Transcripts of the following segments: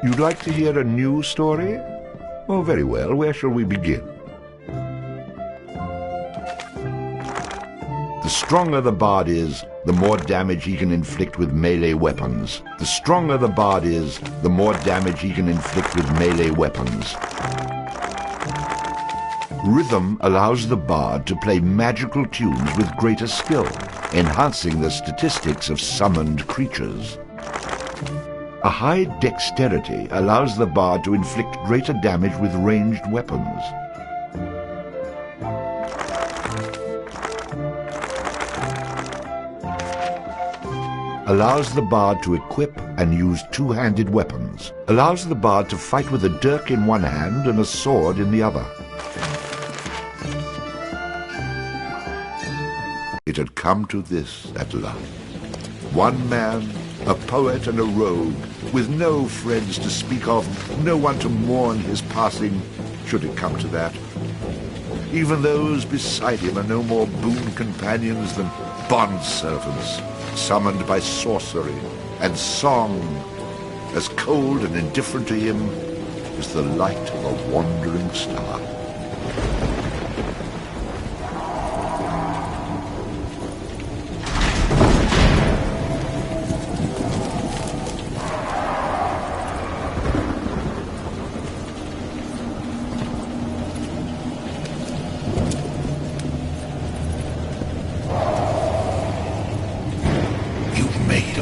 You'd like to hear a new story? Oh, very well. Where shall we begin? The stronger the bard is, the more damage he can inflict with melee weapons. The stronger the bard is, the more damage he can inflict with melee weapons. Rhythm allows the bard to play magical tunes with greater skill, enhancing the statistics of summoned creatures. A high dexterity allows the bard to inflict greater damage with ranged weapons. Allows the bard to equip and use two-handed weapons. Allows the bard to fight with a dirk in one hand and a sword in the other. It had come to this at last. One man, a poet and a rogue, with no friends to speak of, no one to mourn his passing, should it come to that. Even those beside him are no more boon companions than bond-servants, summoned by sorcery and song, as cold and indifferent to him as the light of a wandering star.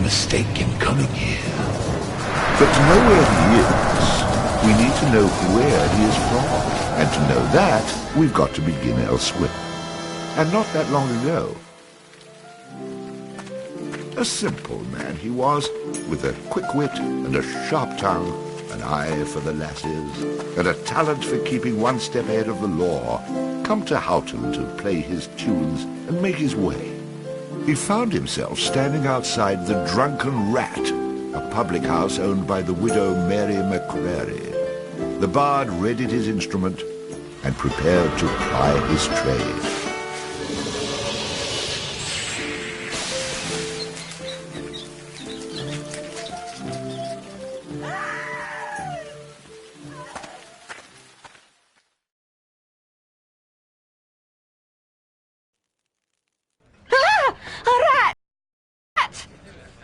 Mistake in coming here. But to know where he is, we need to know where he is from. And to know that, we've got to begin elsewhere. And not that long ago. A simple man he was, with a quick wit and a sharp tongue, an eye for the lasses, and a talent for keeping one step ahead of the law, come to Houghton to play his tunes and make his way. He found himself standing outside the Drunken Rat, a public house owned by the widow Mary McCrary. The bard readied his instrument and prepared to ply his trade.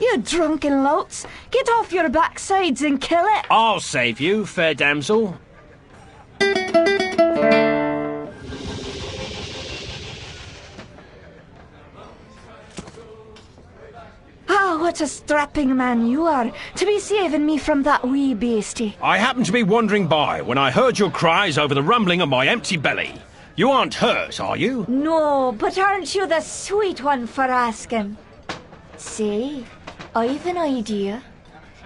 You drunken louts! Get off your backsides and kill it! I'll save you, fair damsel. Ah, what a strapping man you are, to be saving me from that wee beastie. I happened to be wandering by when I heard your cries over the rumbling of my empty belly. You aren't hurt, are you? No, but aren't you the sweet one for asking? Say, I've an idea.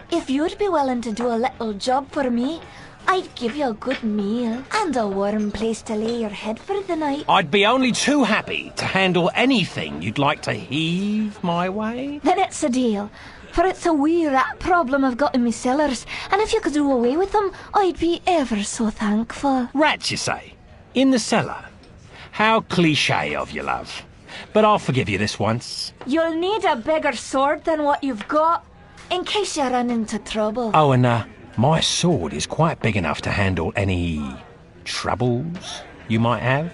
If you'd be willing to do a little job for me, I'd give you a good meal and a warm place to lay your head for the night. I'd be only too happy to handle anything you'd like to heave my way. Then it's a deal, for it's a wee rat problem I've got in me cellars, and if you could do away with them, I'd be ever so thankful. Rats, you say? In the cellar? How cliché of you, love. But I'll forgive you this once. You'll need a bigger sword than what you've got, in case you run into trouble. Oh, and my sword is quite big enough to handle any troubles you might have.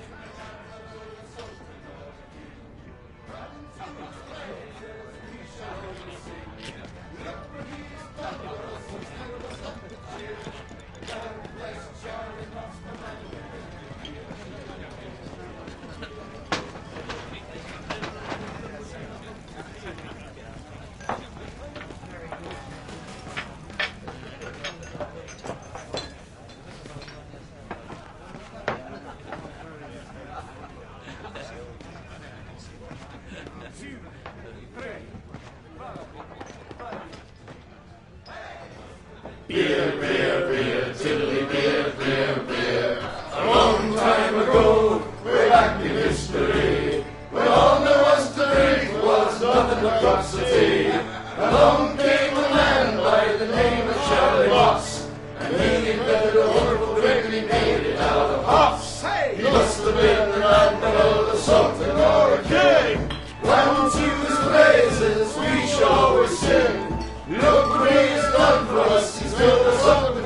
Beer, beer, beer, tiddly beer, beer, beer. A long time ago, way back in history, when all there was to drink was nothing but cups of tea. Along came a man by the name of Charlie Watts, and he invented a wonderful drink and he made it out of hops. He must have been an admiral or something or a king. Round to his praises we shall always sing. Look what he's done for us, he's built us up.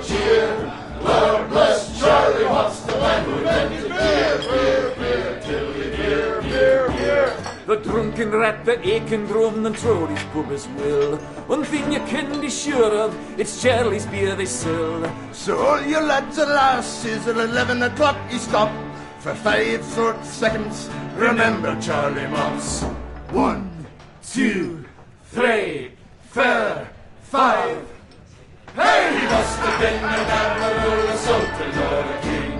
the aching drum and Trody's pub as well. One thing you can be sure of, it's Charlie's beer they sell. So all you lads and lasses at 11 o'clock you stop for 5 short seconds. Remember Charlie Mops. 1, 2, 3, 4, 5. Hey, he must have been an admiral, a sultan or a king.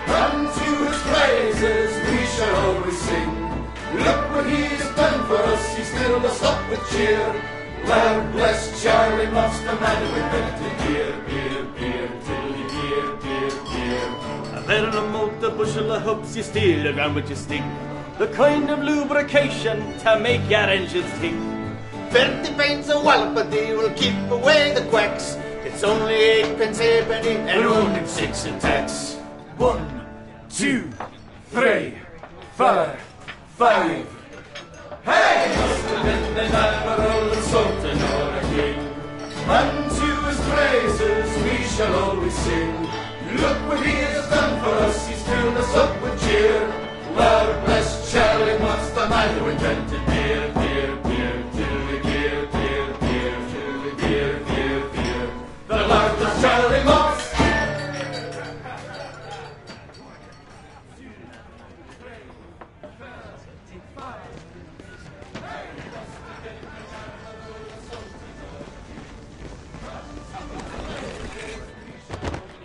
Unto his praises we shall always sing. Look what he has done for us, he filled us up with cheer. Lord bless Charlie Mops, the man who invented beer, beer, beer, tilly beer, beer, beer. A barrel of malt, a bushel of hops, you steal a gram with your stick. The kind of lubrication to make your engines tick. 30 pints of Walpody will keep away the quacks. It's only 8 pence halfpenny and only 6 in tax. 1, 2, 3, 4, 5. Hey! Must have been an admiral, a sultan or a king. Unto his praises we shall always sing. Look what he has done for us, he's filled us up with cheer. Lord bless Charlie Mops, the man who invented beer, beer, beer, tilly beer, beer, beer, tilly beer, beer, beer. The Lord bless Charlie Mops.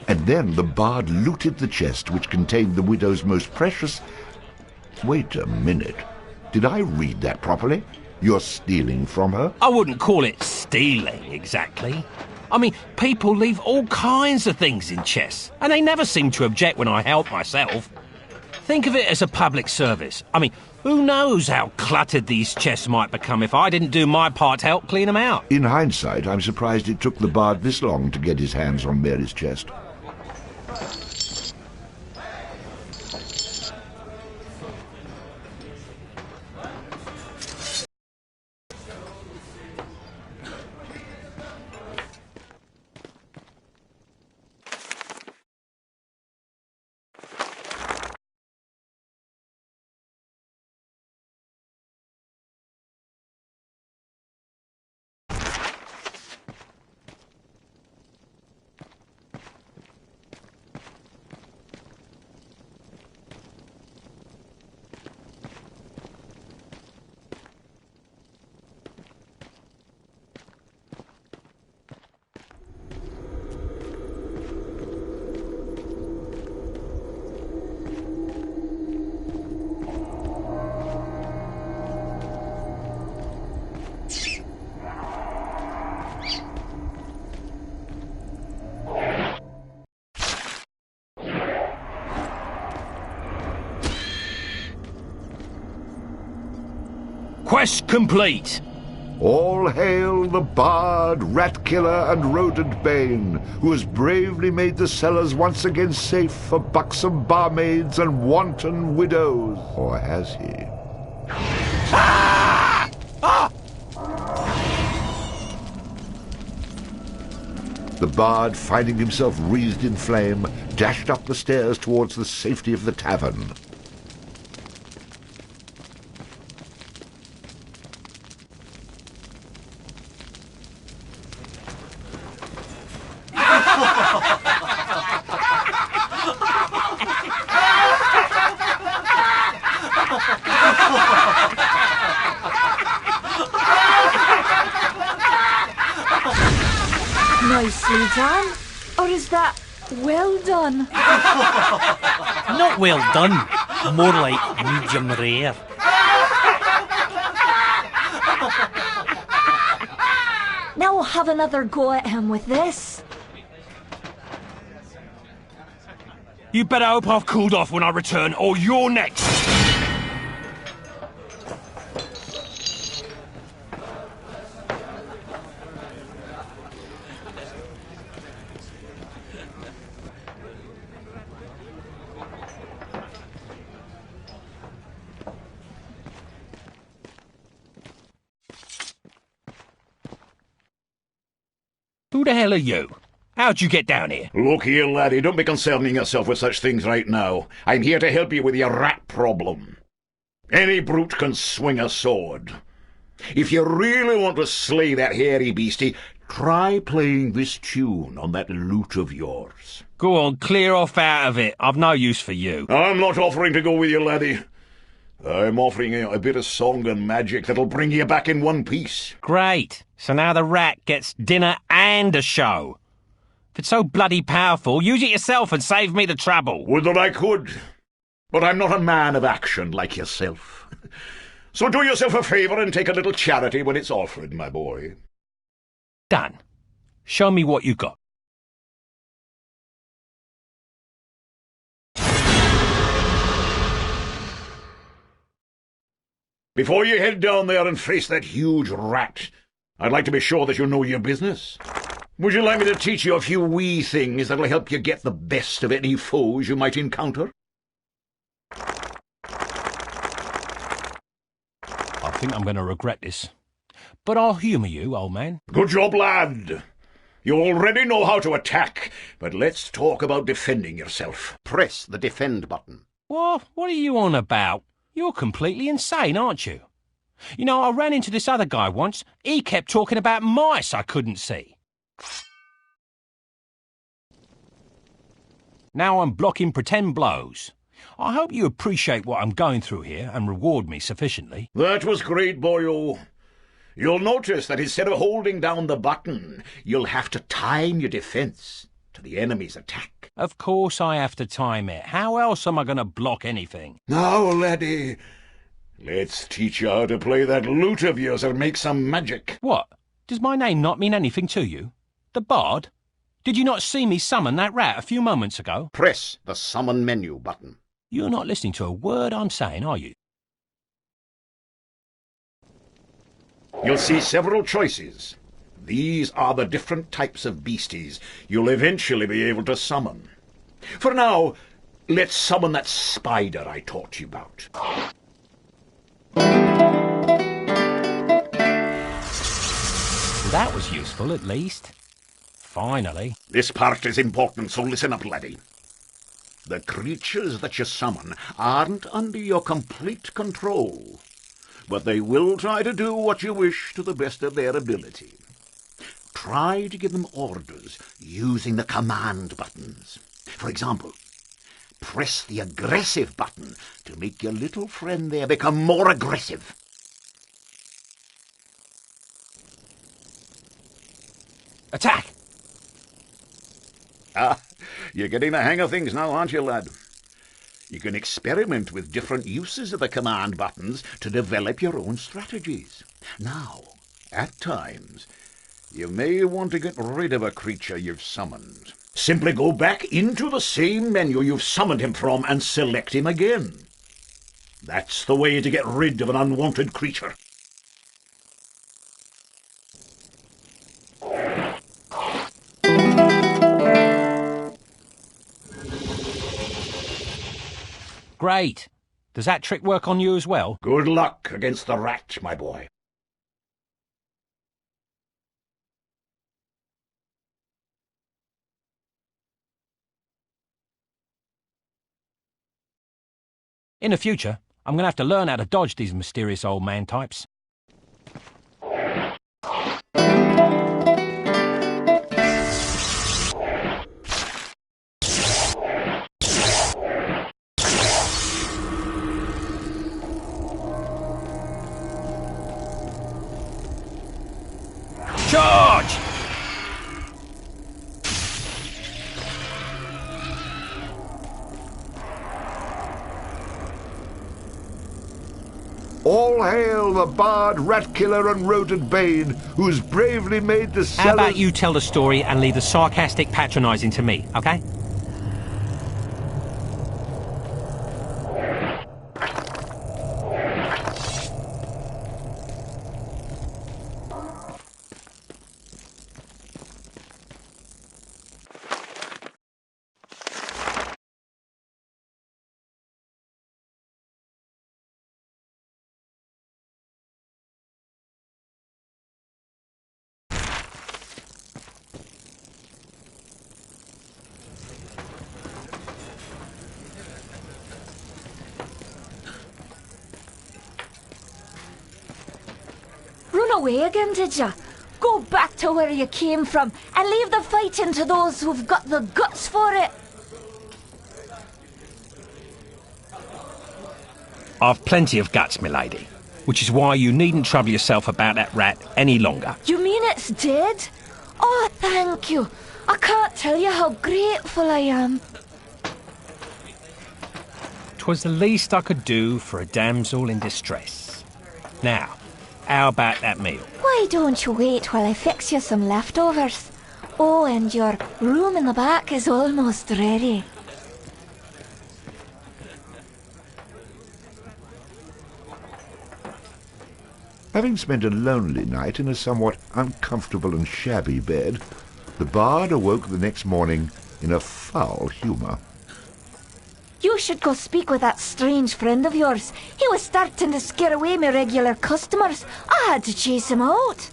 And then the bard looted the chest which contained the widow's most precious... Wait a minute. Did I read that properly? You're stealing from her? I wouldn't call it stealing, exactly. I mean, people leave all kinds of things in chests, and they never seem to object when I help myself. Think of it as a public service. I mean, who knows how cluttered these chests might become if I didn't do my part to help clean them out. In hindsight, I'm surprised it took the bard this long to get his hands on Mary's chest. Quest complete. All hail the bard, rat killer, and rodent bane, who has bravely made the cellars once again safe for buxom barmaids and wanton widows. Or has he? Ah! Ah! The bard, finding himself wreathed in flame, dashed up the stairs towards the safety of the tavern. Nicely done. Or is that well done? Not well done. More like medium rare. Now we'll have another go at him with this. You better hope I've cooled off when I return, or you're next. Who the hell are you? How'd you get down here? Look here, laddie, don't be concerning yourself with such things right now. I'm here to help you with your rat problem. Any brute can swing a sword. If you really want to slay that hairy beastie, try playing this tune on that lute of yours. Go on, clear off out of it. I've no use for you. I'm not offering to go with you, laddie. I'm offering you a bit of song and magic that'll bring you back in one piece. Great. So now the rat gets dinner and a show. If it's so bloody powerful, use it yourself and save me the trouble. Would that I could. But I'm not a man of action like yourself. So do yourself a favour and take a little charity when it's offered, my boy. Done. Show me what you got. Before you head down there and face that huge rat, I'd like to be sure that you know your business. Would you like me to teach you a few wee things that'll help you get the best of any foes you might encounter? I think I'm going to regret this. But I'll humour you, old man. Good job, lad. You already know how to attack, but let's talk about defending yourself. Press the defend button. What are you on about? You're completely insane, aren't you? You know, I ran into this other guy once. He kept talking about mice I couldn't see. Now I'm blocking pretend blows. I hope you appreciate what I'm going through here and reward me sufficiently. That was great, boyo. You'll notice that instead of holding down the button, you'll have to time your defence to the enemy's attack. Of course I have to time it. How else am I going to block anything? Now, laddie, let's teach you how to play that lute of yours and make some magic. What? Does my name not mean anything to you? The Bard? Did you not see me summon that rat a few moments ago? Press the summon menu button. You're not listening to a word I'm saying, are you? You'll see several choices. These are the different types of beasties you'll eventually be able to summon. For now, let's summon that spider I taught you about. That was useful, at least. Finally. This part is important, so listen up, laddie. The creatures that you summon aren't under your complete control, but they will try to do what you wish to the best of their ability. Try to give them orders using the command buttons. For example, press the aggressive button to make your little friend there become more aggressive. Attack! Ah, you're getting the hang of things now, aren't you, lad? You can experiment with different uses of the command buttons to develop your own strategies. Now, at times, you may want to get rid of a creature you've summoned. Simply go back into the same menu you've summoned him from and select him again. That's the way to get rid of an unwanted creature. Great. Does that trick work on you as well? Good luck against the rat, my boy. In the future, I'm going to have to learn how to dodge these mysterious old man types. Charge! All hail the bard, rat killer, and rodent bane, who's bravely made the How cellars... about you tell the story and leave the sarcastic patronising to me, okay? away again, did ya? Go back to where you came from and leave the fighting to those who've got the guts for it. I've plenty of guts, milady, which is why you needn't trouble yourself about that rat any longer. You mean it's dead? Oh, thank you. I can't tell you how grateful I am. 'Twas the least I could do for a damsel in distress. Now, how about that meal? Why don't you wait while I fix you some leftovers? Oh, and your room in the back is almost ready. Having spent a lonely night in a somewhat uncomfortable and shabby bed, the bard awoke the next morning in a foul humour. You should go speak with that strange friend of yours. He was starting to scare away my regular customers. I had to chase him out.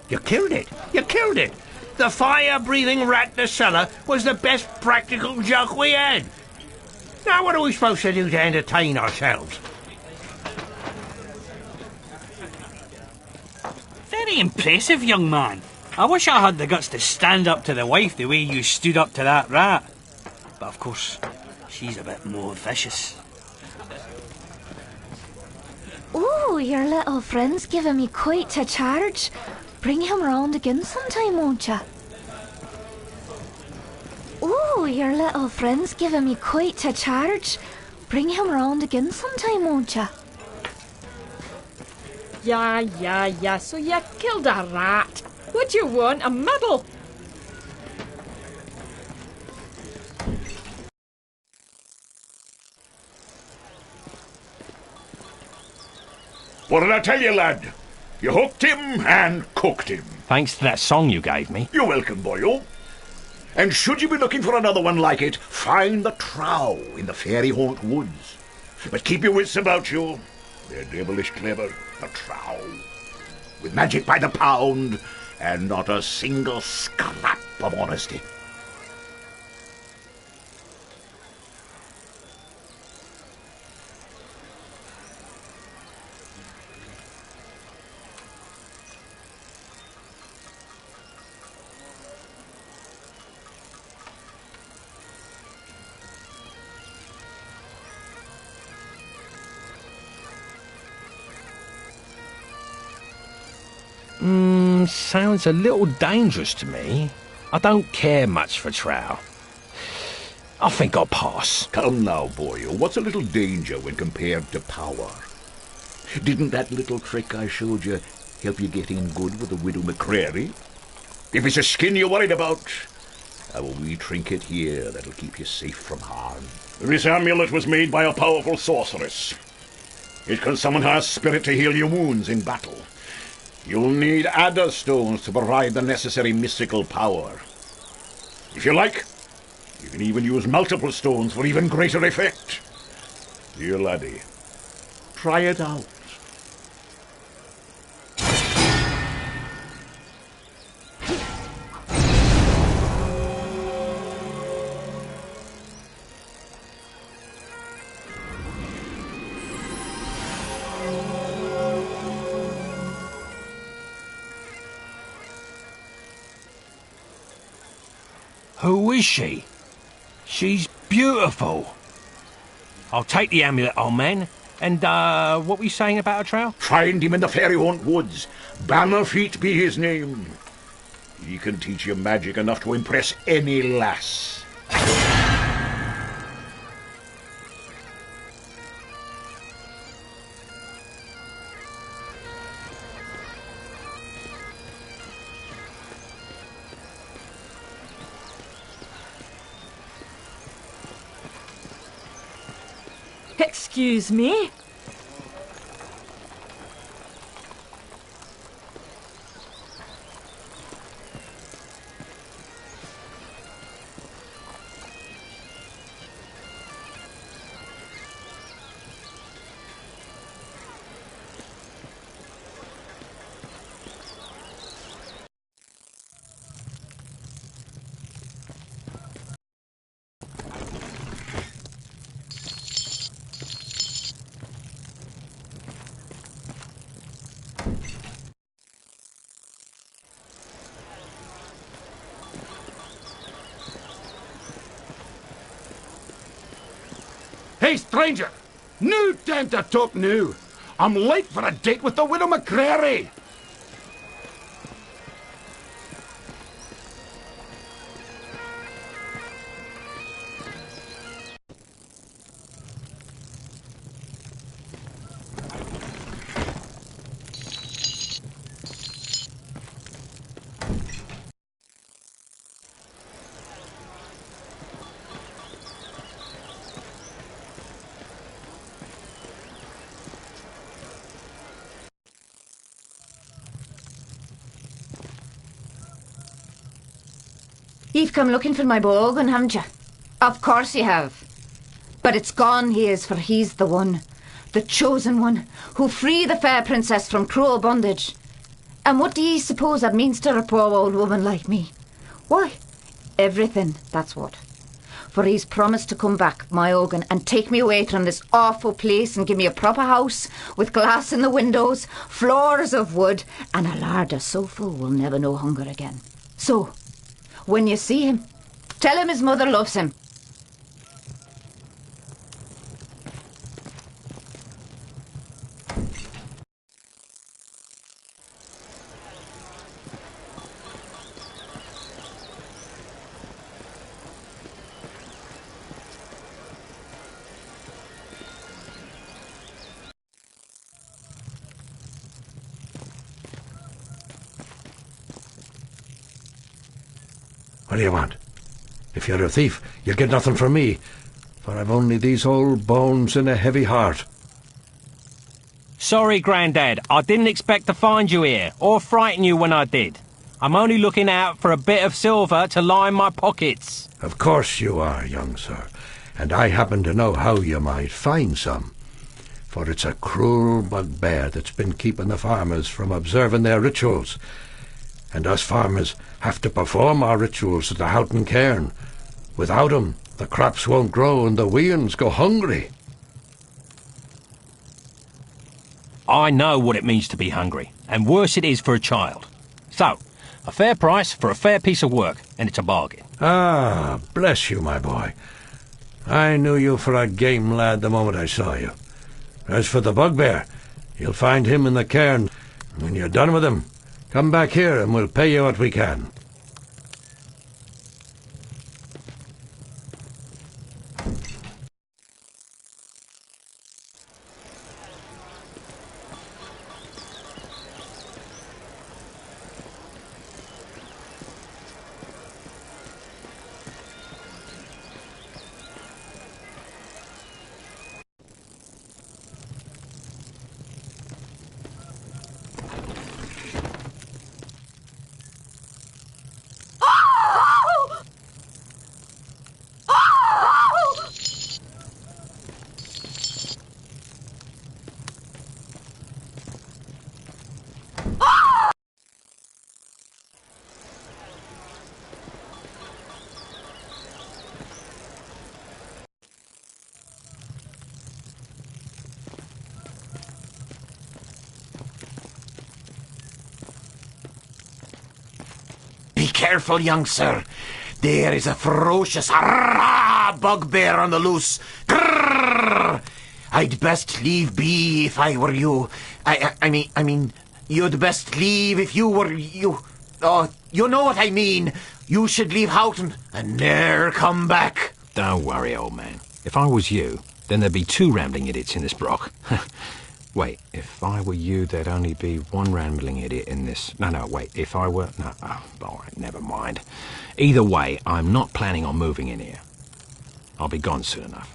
You killed it! You killed it! The fire-breathing rat in the cellar was the best practical joke we had. Now what are we supposed to do to entertain ourselves? Very impressive, young man. I wish I had the guts to stand up to the wife the way you stood up to that rat. But of course, she's a bit more vicious. Oh, your little friend's giving me quite a charge. Bring him round again sometime, won't ya? Oh, your little friend's giving me quite a charge. Bring him round again sometime, won't ya? Yeah, so you killed a rat. What do you want, a medal? What did I tell you, lad? You hooked him and cooked him. Thanks to that song you gave me. You're welcome, boyo. And should you be looking for another one like it, find the trow in the fairy haunt woods. But keep your wits about you. They're devilish clever, the trow. With magic by the pound, and not a single scrap of honesty. Sounds a little dangerous to me. I don't care much for trow. I think I'll pass. Come now, boyo. What's a little danger when compared to power? Didn't that little trick I showed you help you get in good with the widow McCrary? If it's a skin you're worried about, I have a wee trinket here that'll keep you safe from harm. This amulet was made by a powerful sorceress. It can summon her spirit to heal your wounds in battle. You'll need adder stones to provide the necessary mystical power. If you like, you can even use multiple stones for even greater effect. Dear laddie, try it out. Who is she? She's beautiful. I'll take the amulet, old man. And, what were you saying about a trow? Find him in the fairy haunt woods. Bannerfeet be his name. He can teach you magic enough to impress any lass. Excuse me? Hey, stranger! No time to talk now. I'm late for a date with the widow McCrary. You've come looking for my Bogan, haven't you? Of course you have. But it's gone he is, for he's the one, the chosen one, who free the fair princess from cruel bondage. And what do ye suppose that means to a poor old woman like me? Why, everything, that's what. For he's promised to come back, my Ogan, and take me away from this awful place and give me a proper house with glass in the windows, floors of wood, and a larder so full we'll never know hunger again. So, when you see him, tell him his mother loves him. What do you want? If you're a thief, you'll get nothing from me, for I've only these old bones and a heavy heart. Sorry, Grandad. I didn't expect to find you here, or frighten you when I did. I'm only looking out for a bit of silver to line my pockets. Of course you are, young sir, and I happen to know how you might find some. For it's a cruel bugbear that's been keeping the farmers from observing their rituals. And us farmers have to perform our rituals at the Houghton Cairn. Without 'em, the crops won't grow and the weans go hungry. I know what it means to be hungry, and worse it is for a child. So, a fair price for a fair piece of work, and it's a bargain. Ah, bless you, my boy. I knew you for a game lad the moment I saw you. As for the bugbear, you'll find him in the cairn. When you're done with him, come back here and we'll pay you what we can. Be careful, young sir. There is a ferocious bugbear on the loose. Grrr! I'd best leave be if I were you. I mean, you'd best leave if you were you. Oh, you know what I mean. You should leave Houghton and ne'er come back. Don't worry, old man. If I was you, then there'd be 2 rambling idiots in this brock. Wait, if I were you, there'd only be 1 rambling idiot in this. No, wait, if I were... No, all right, never mind. Either way, I'm not planning on moving in here. I'll be gone soon enough.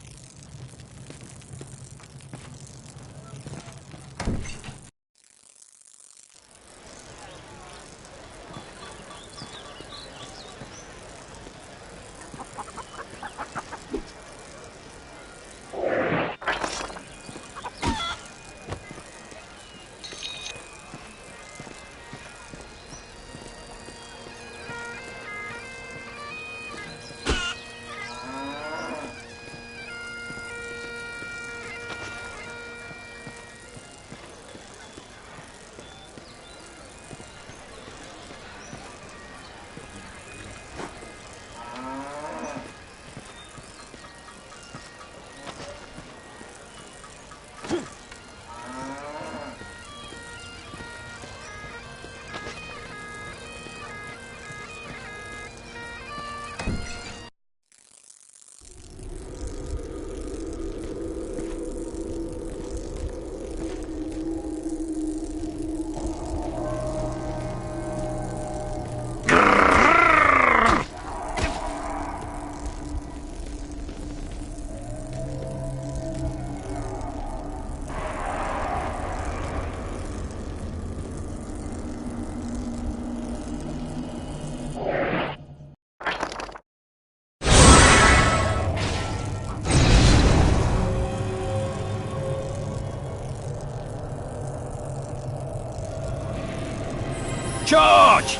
Charge!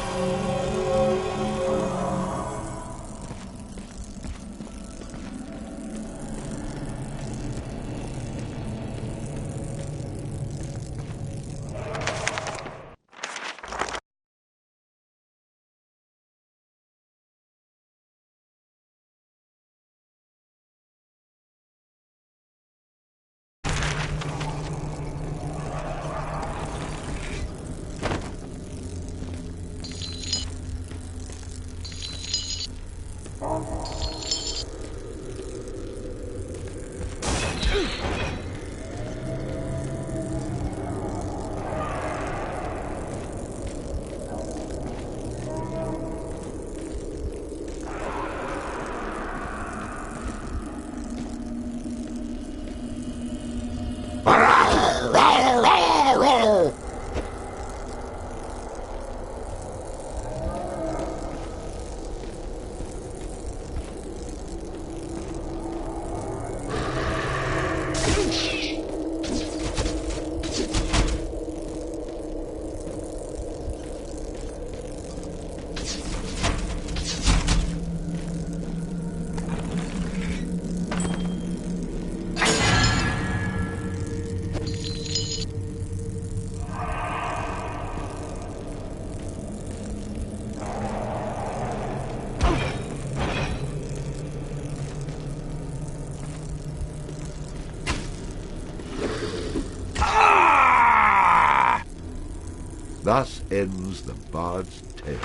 Thus ends the Bard's Tale.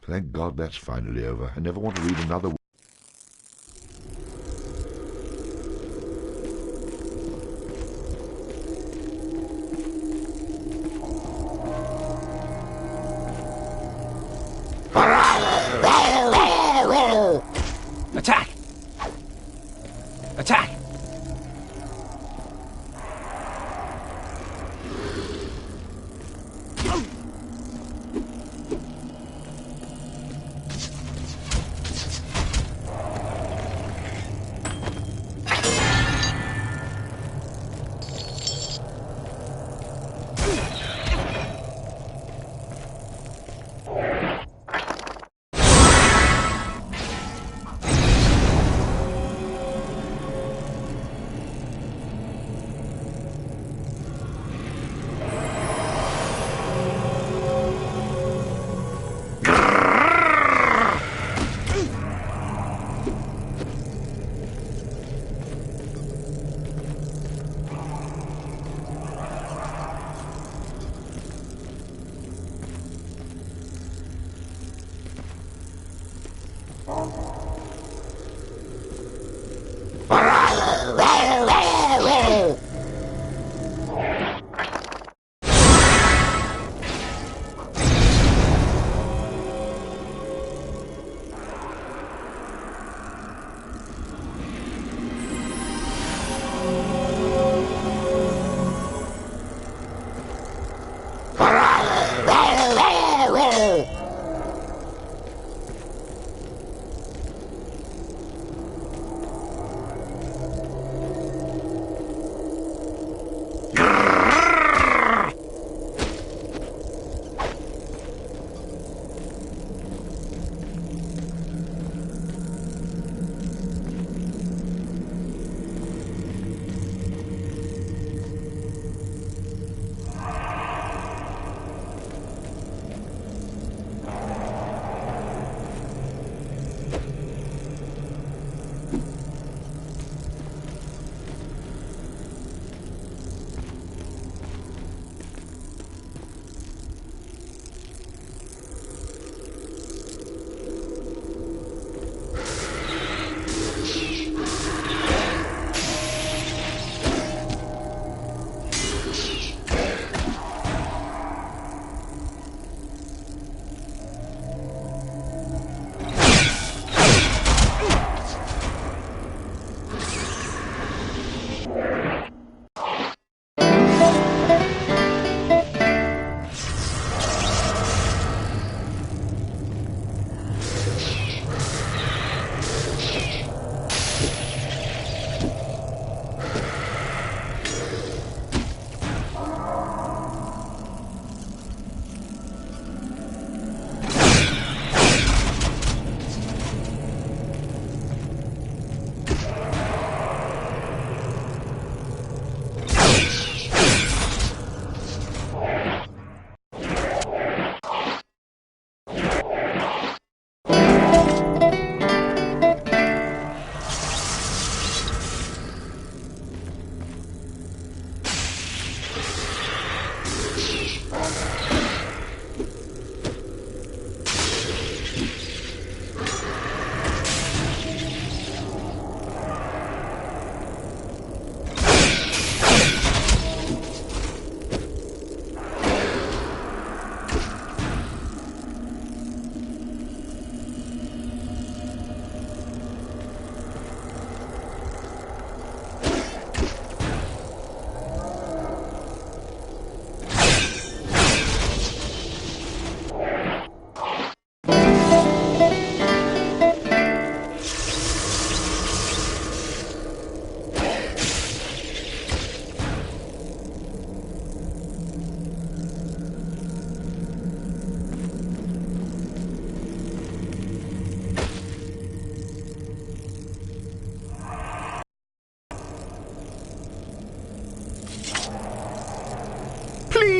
Thank God that's finally over. I never want to read another one. Attack! Attack!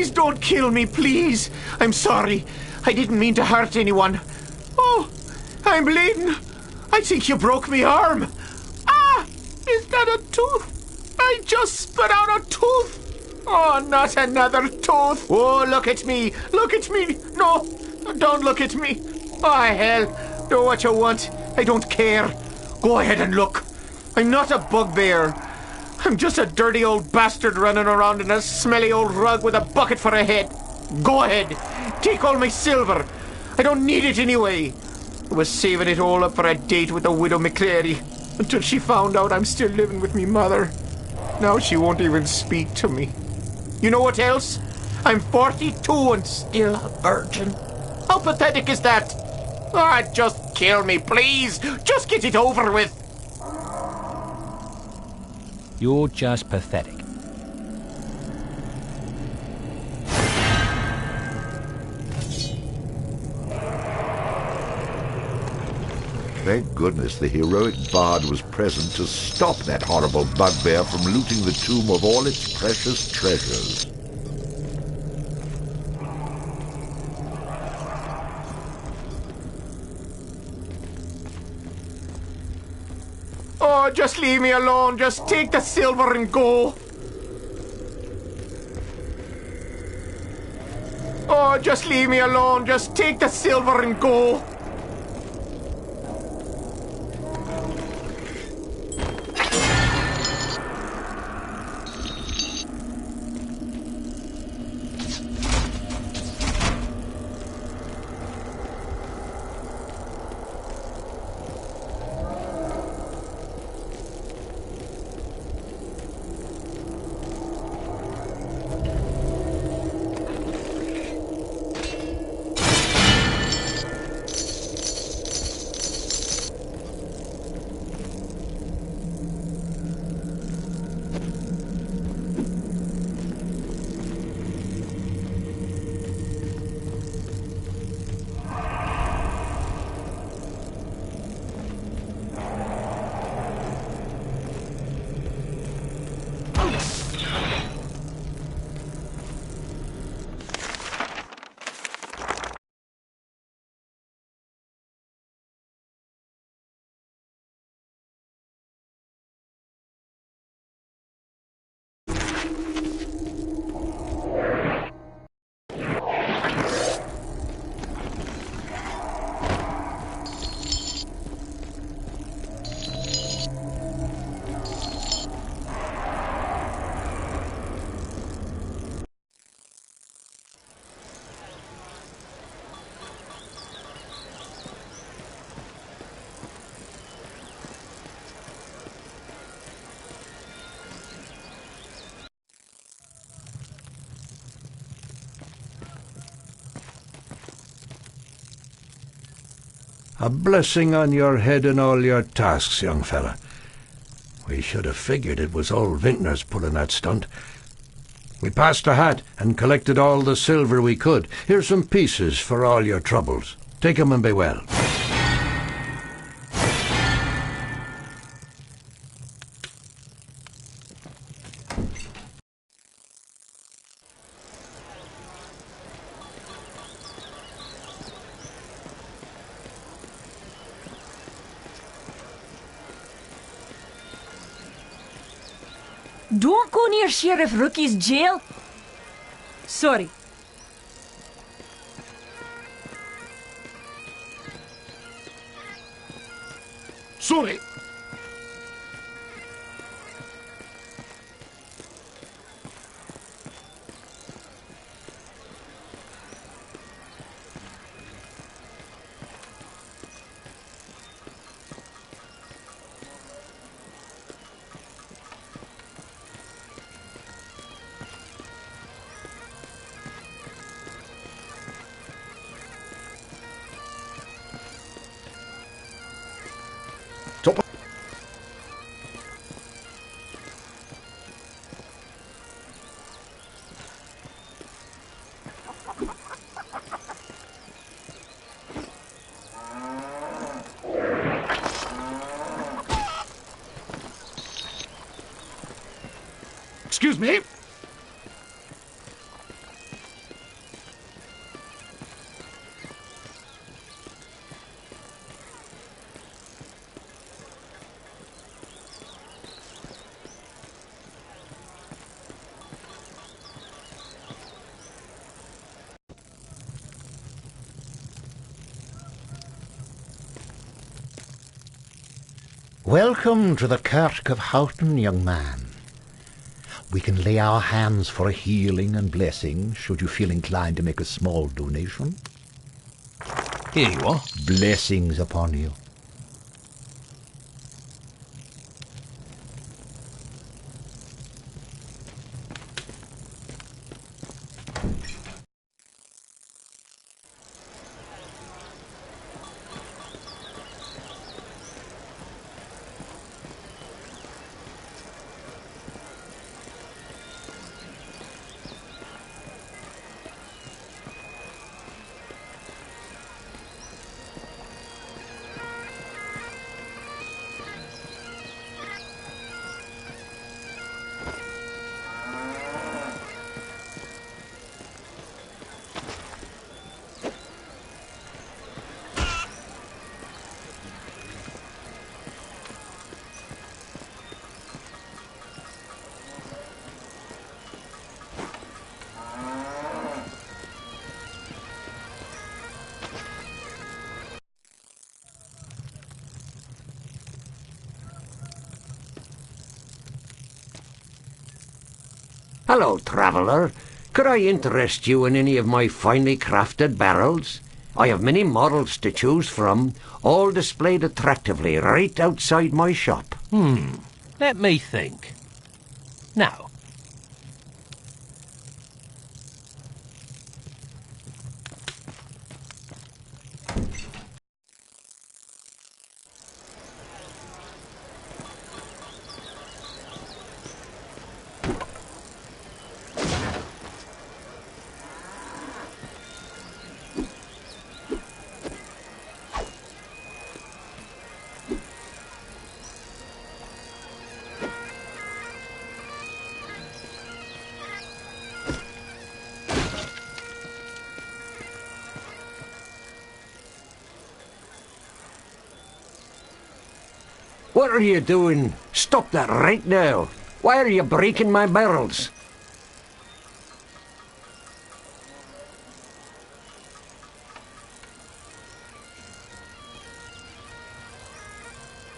Please don't kill me, please. I'm sorry. I didn't mean to hurt anyone. Oh, I'm bleeding. I think you broke my arm. Ah, is that a tooth? I just spit out a tooth. Oh, not another tooth. Oh, look at me. Look at me. No, don't look at me. Oh, hell. Do what you want. I don't care. Go ahead and look. I'm not a bugbear. I'm just a dirty old bastard running around in a smelly old rug with a bucket for a head. Go ahead. Take all my silver. I don't need it anyway. I was saving it all up for a date with the widow McCreary until she found out I'm still living with me mother. Now she won't even speak to me. You know what else? I'm 42 and still a virgin. How pathetic is that? Ah, just kill me, please. Just get it over with. You're just pathetic. Thank goodness the heroic bard was present to stop that horrible bugbear from looting the tomb of all its precious treasures. Oh, just leave me alone. Just take the silver and go. Oh, just leave me alone. Just take the silver and go. A blessing on your head and all your tasks, young fella. We should have figured it was old Vintners pulling that stunt. We passed a hat and collected all the silver we could. Here's some pieces for all your troubles. Take 'em and be well. Don't go near Sheriff Rookie's jail. Sorry. Sorry. Excuse me. Welcome to the Kirk of Houghton, young man. We can lay our hands for a healing and blessing, should you feel inclined to make a small donation. Here you are. Blessings upon you. Hello, traveller. Could I interest you in any of my finely crafted barrels? I have many models to choose from, all displayed attractively right outside my shop. Let me think. Now, What are you doing? Stop that right now. Why are you breaking my barrels?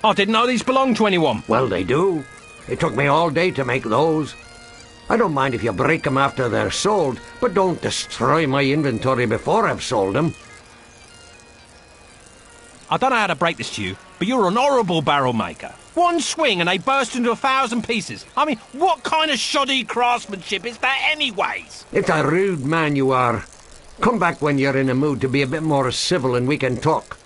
I didn't know these belonged to anyone. Well, they do. It took me all day to make those. I don't mind if you break them after they're sold, but don't destroy my inventory before I've sold them. I don't know how to break this to you, but you're an horrible barrel maker. One swing and they burst into 1,000 pieces. I mean, what kind of shoddy craftsmanship is that anyways? It's a rude man you are. Come back when you're in a mood to be a bit more civil and we can talk.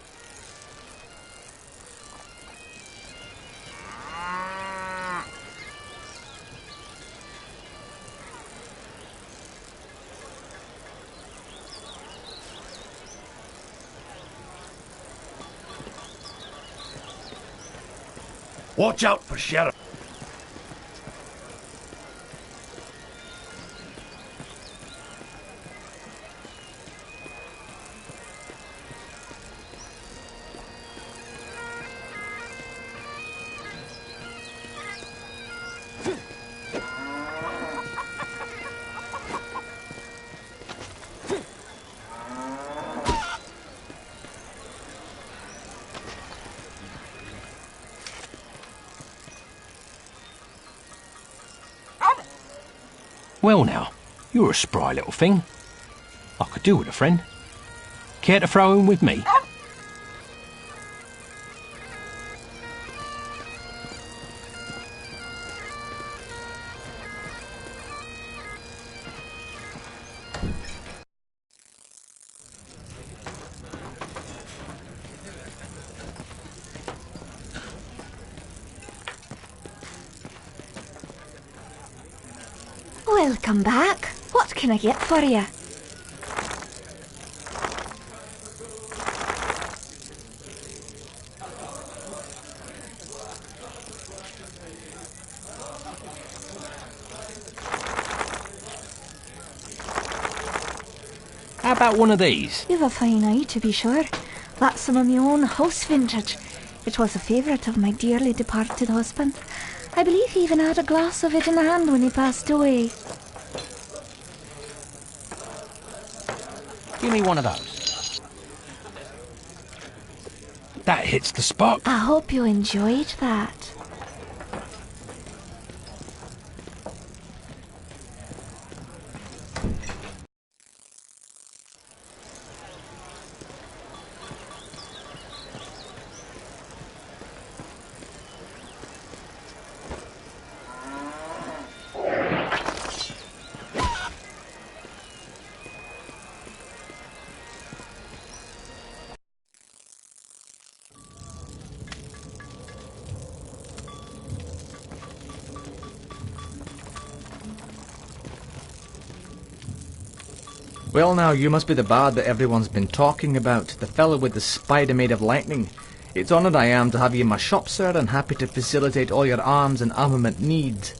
Watch out for Sheriff. Well now, you're a spry little thing. I could do with a friend. Care to throw in with me? Welcome back. What can I get for you? How about one of these? You've a fine eye, to be sure. That's some of my own house vintage. It was a favourite of my dearly departed husband. I believe he even had a glass of it in hand when he passed away. Give me one of those. That hits the spot. I hope you enjoyed that. Well now, you must be the bard that everyone's been talking about, the fellow with the spider made of lightning. It's honoured I am to have you in my shop, sir, and happy to facilitate all your arms and armament needs.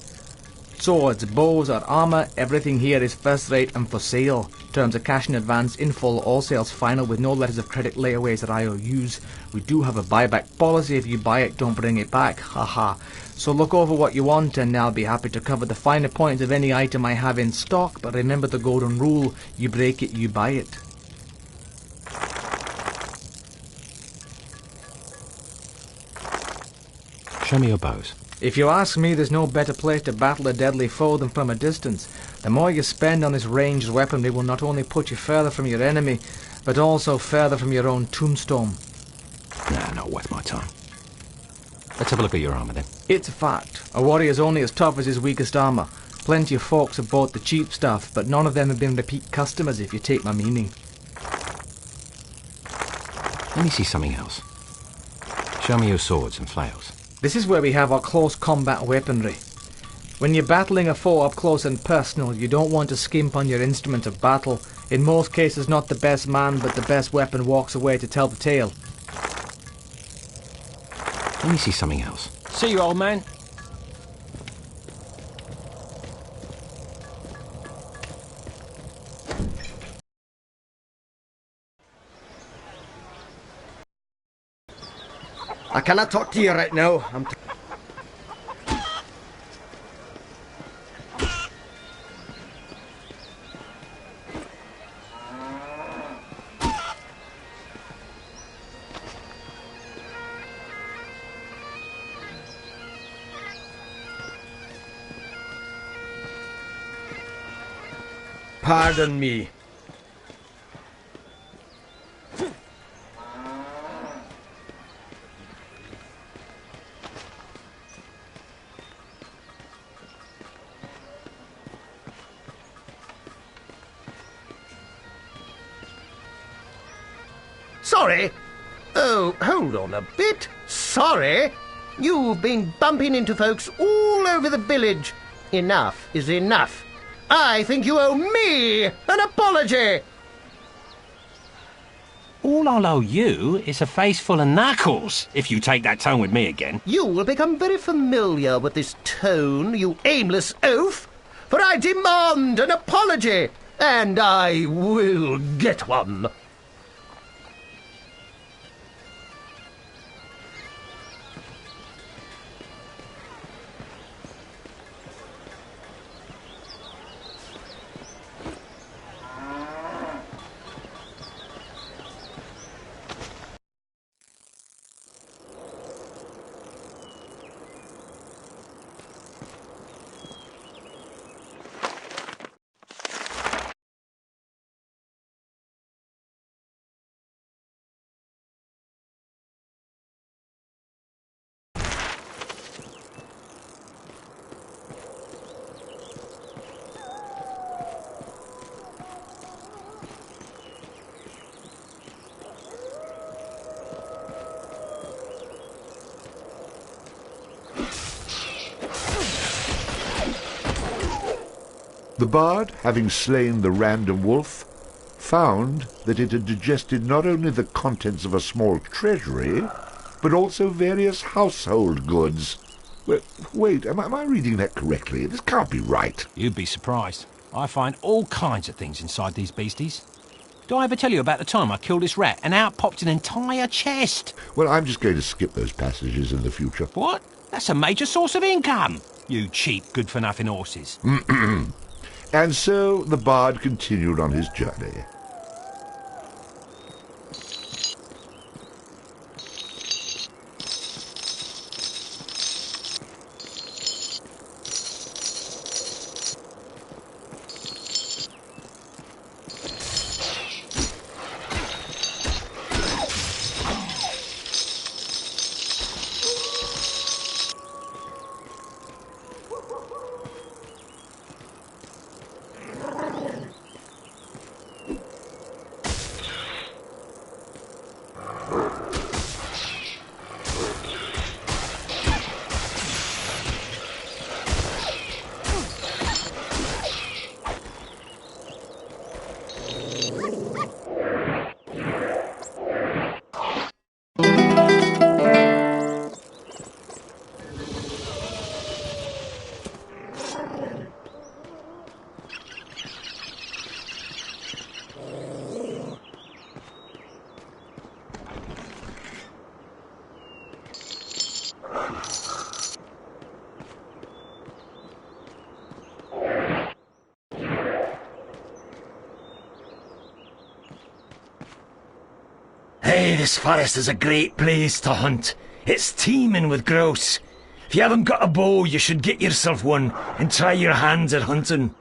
Swords, bows or armour, everything here is first rate and for sale. Terms of cash in advance, in full, all sales final with no letters of credit, layaways or IOUs. We do have a buyback policy. If you buy it, don't bring it back. Haha. So look over what you want and I'll be happy to cover the finer points of any item I have in stock, but remember the golden rule, you break it, you buy it. Show me your bows. If you ask me, there's no better place to battle a deadly foe than from a distance. The more you spend on this ranged weaponry will not only put you further from your enemy, but also further from your own tombstone. Nah, not worth my time. Let's have a look at your armour then. It's a fact. A warrior's only as tough as his weakest armour. Plenty of folks have bought the cheap stuff, but none of them have been repeat customers, if you take my meaning. Let me see something else. Show me your swords and flails. This is where we have our close combat weaponry. When you're battling a foe up close and personal, you don't want to skimp on your instrument of battle. In most cases, not the best man, but the best weapon walks away to tell the tale. Let me see something else. See you, old man. I cannot talk to you right now. Pardon me. Sorry? Oh, hold on a bit. Sorry? You've been bumping into folks all over the village. Enough is enough. I think you owe me an apology. All I'll owe you is a face full of knuckles, if you take that tone with me again. You will become very familiar with this tone, you aimless oaf, for I demand an apology, and I will get one. The bard, having slain the random wolf, found that it had digested not only the contents of a small treasury, but also various household goods. Wait, am I reading that correctly? This can't be right. You'd be surprised. I find all kinds of things inside these beasties. Did I ever tell you about the time I killed this rat and out popped an entire chest? Well, I'm just going to skip those passages in the future. What? That's a major source of income, you cheap, good-for-nothing horses. And so the bard continued on his journey. this forest is a great place to hunt. It's teeming with grouse. If you haven't got a bow, you should get yourself one and try your hands at hunting.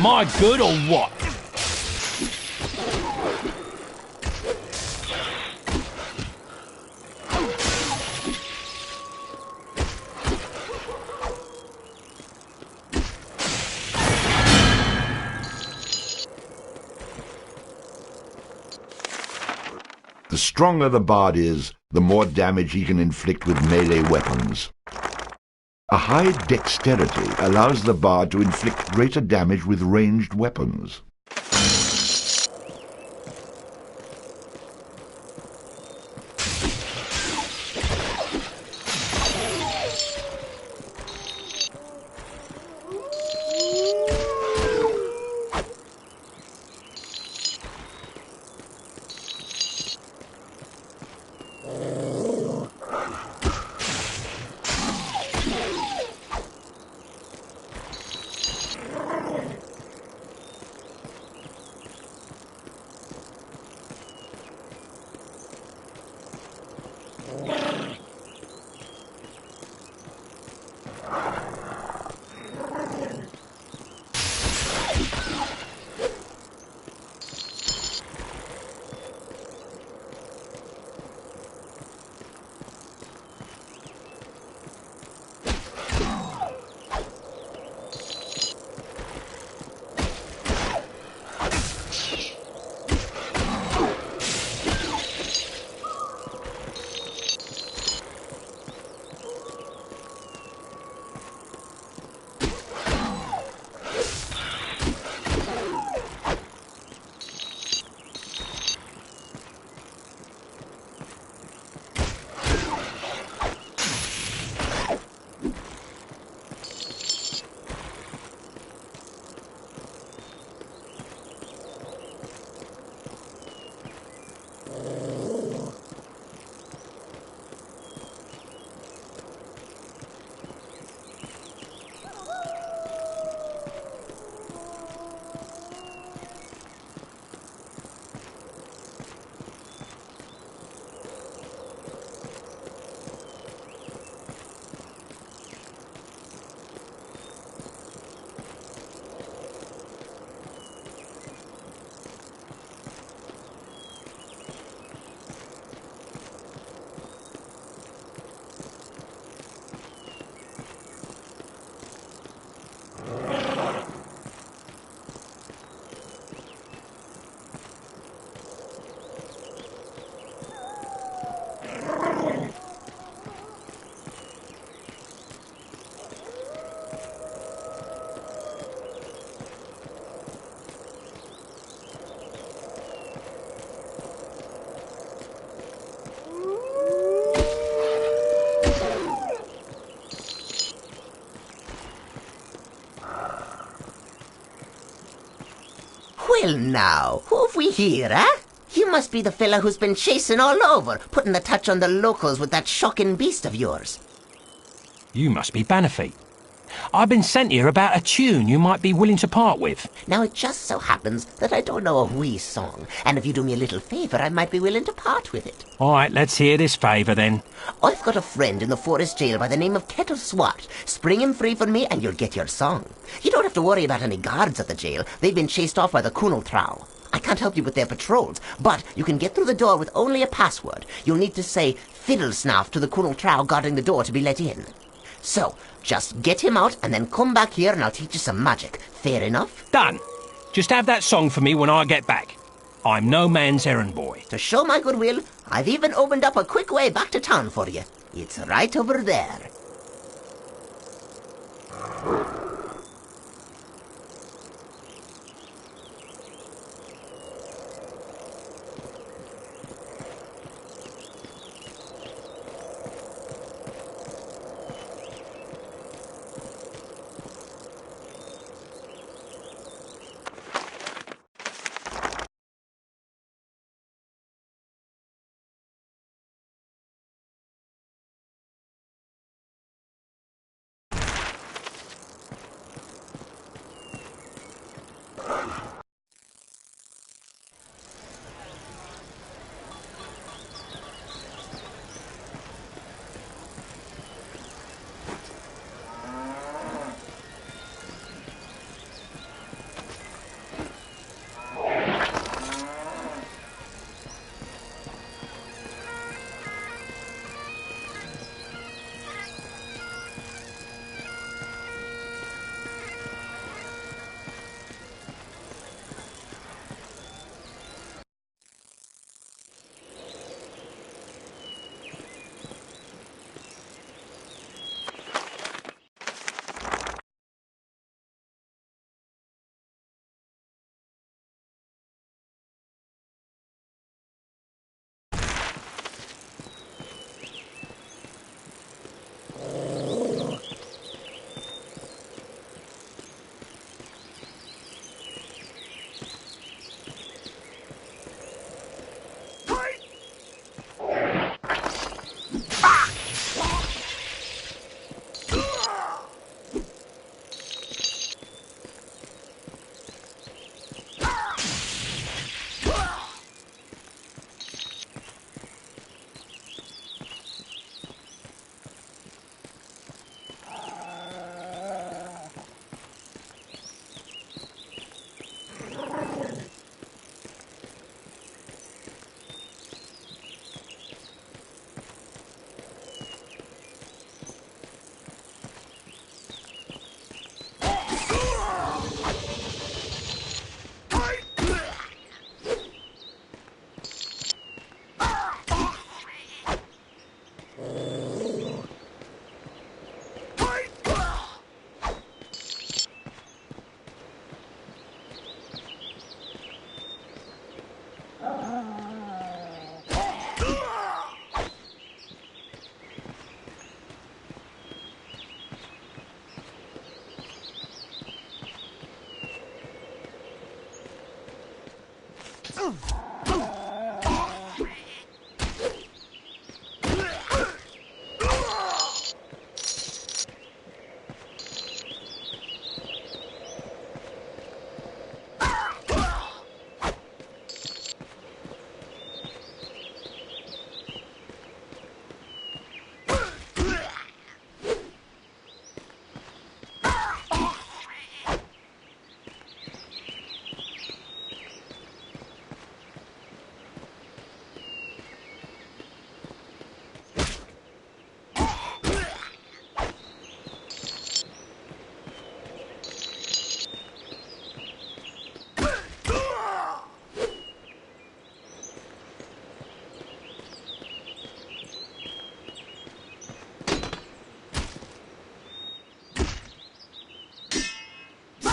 Am I good or what? The stronger the bard is, the more damage he can inflict with melee weapons. A high dexterity allows the bard to inflict greater damage with ranged weapons. Well now, who have we here, eh? You must be the fella who's been chasing all over, putting the touch on the locals with that shocking beast of yours. You must be Bannerfeet. I've been sent here about a tune you might be willing to part with. Now, it just so happens that I don't know a wee song, and if you do me a little favour, I might be willing to part with it. All right, let's hear this favour then. I've got a friend in the forest jail by the name of Kettle Swat. Spring him free for me and you'll get your song. You don't have to worry about any guards at the jail. They've been chased off by the Kunal Trow. I can't help you with their patrols, but you can get through the door with only a password. You'll need to say fiddle snuff to the Kunal Trow guarding the door to be let in. So, just get him out and then come back here and I'll teach you some magic. Fair enough? Done. Just have that song for me when I get back. I'm no man's errand boy. To show my goodwill, I've even opened up a quick way back to town for you. It's right over there.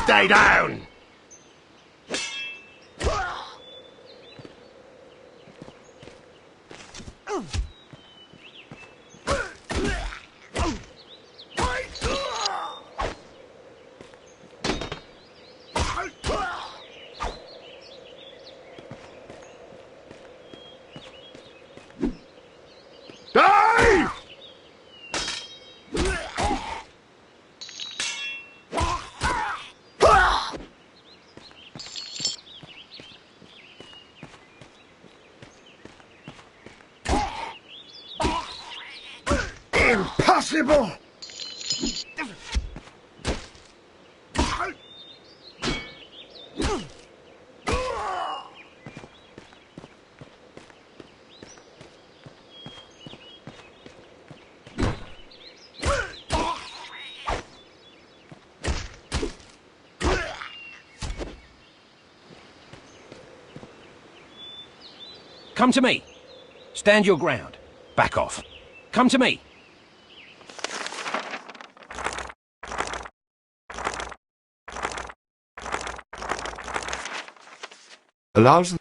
Stay down! Impossible! Come to me. Stand your ground. Back off. Come to me. Allows the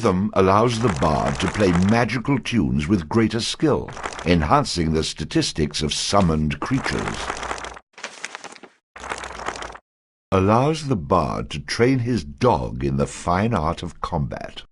rhythm allows the bard to play magical tunes with greater skill, enhancing the statistics of summoned creatures. Allows the bard to train his dog in the fine art of combat.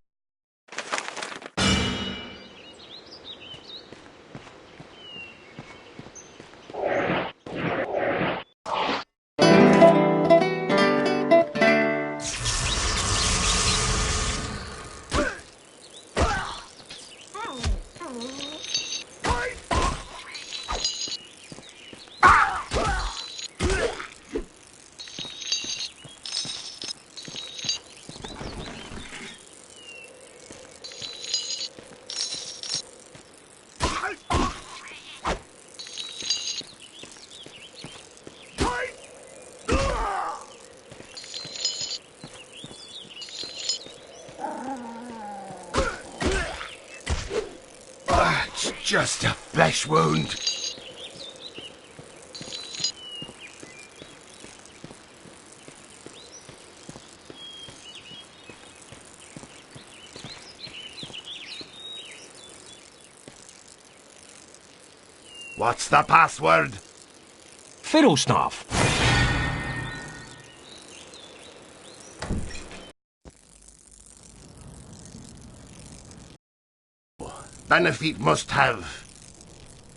It's just a flesh wound. What's the password? Fiddlesnaff. Benefit must have.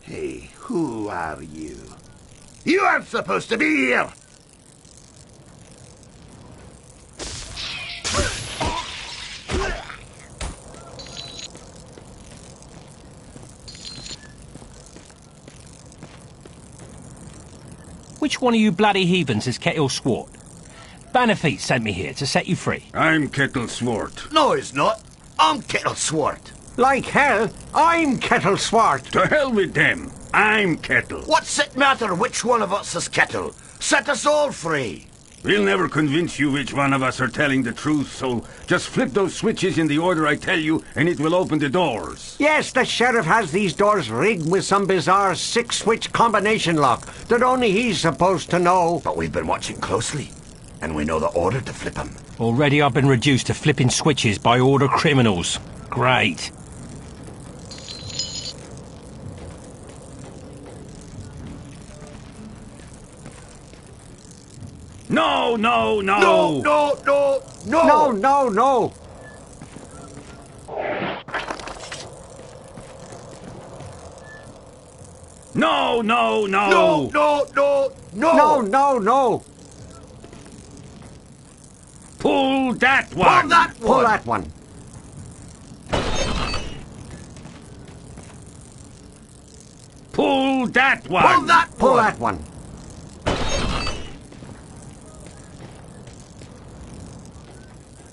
Hey, who are you? You aren't supposed to be here! Which one of you bloody heathens is Kettle Swart? Bannerfeet sent me here to set you free. I'm Kettle Swart. No, he's not. I'm Kettle Swart. Like hell, I'm Kettle Swart. To hell with them. I'm Kettle. What's it matter which one of us is Kettle? Set us all free. We'll never convince you which one of us are telling the truth, so just flip those switches in the order I tell you, and it will open the doors. Yes, the sheriff has these doors rigged with some bizarre 6-switch combination lock that only he's supposed to know. But we've been watching closely, and we know the order to flip them. Already I've been reduced to flipping switches by order criminals. Great. No, no, no! No, no, no, no! No, no, no! No, no, no! No, no, no, no! No, no, no! Pull that one! Pull that one! Pull that one! Pull that one! Pull that one! Pull that one!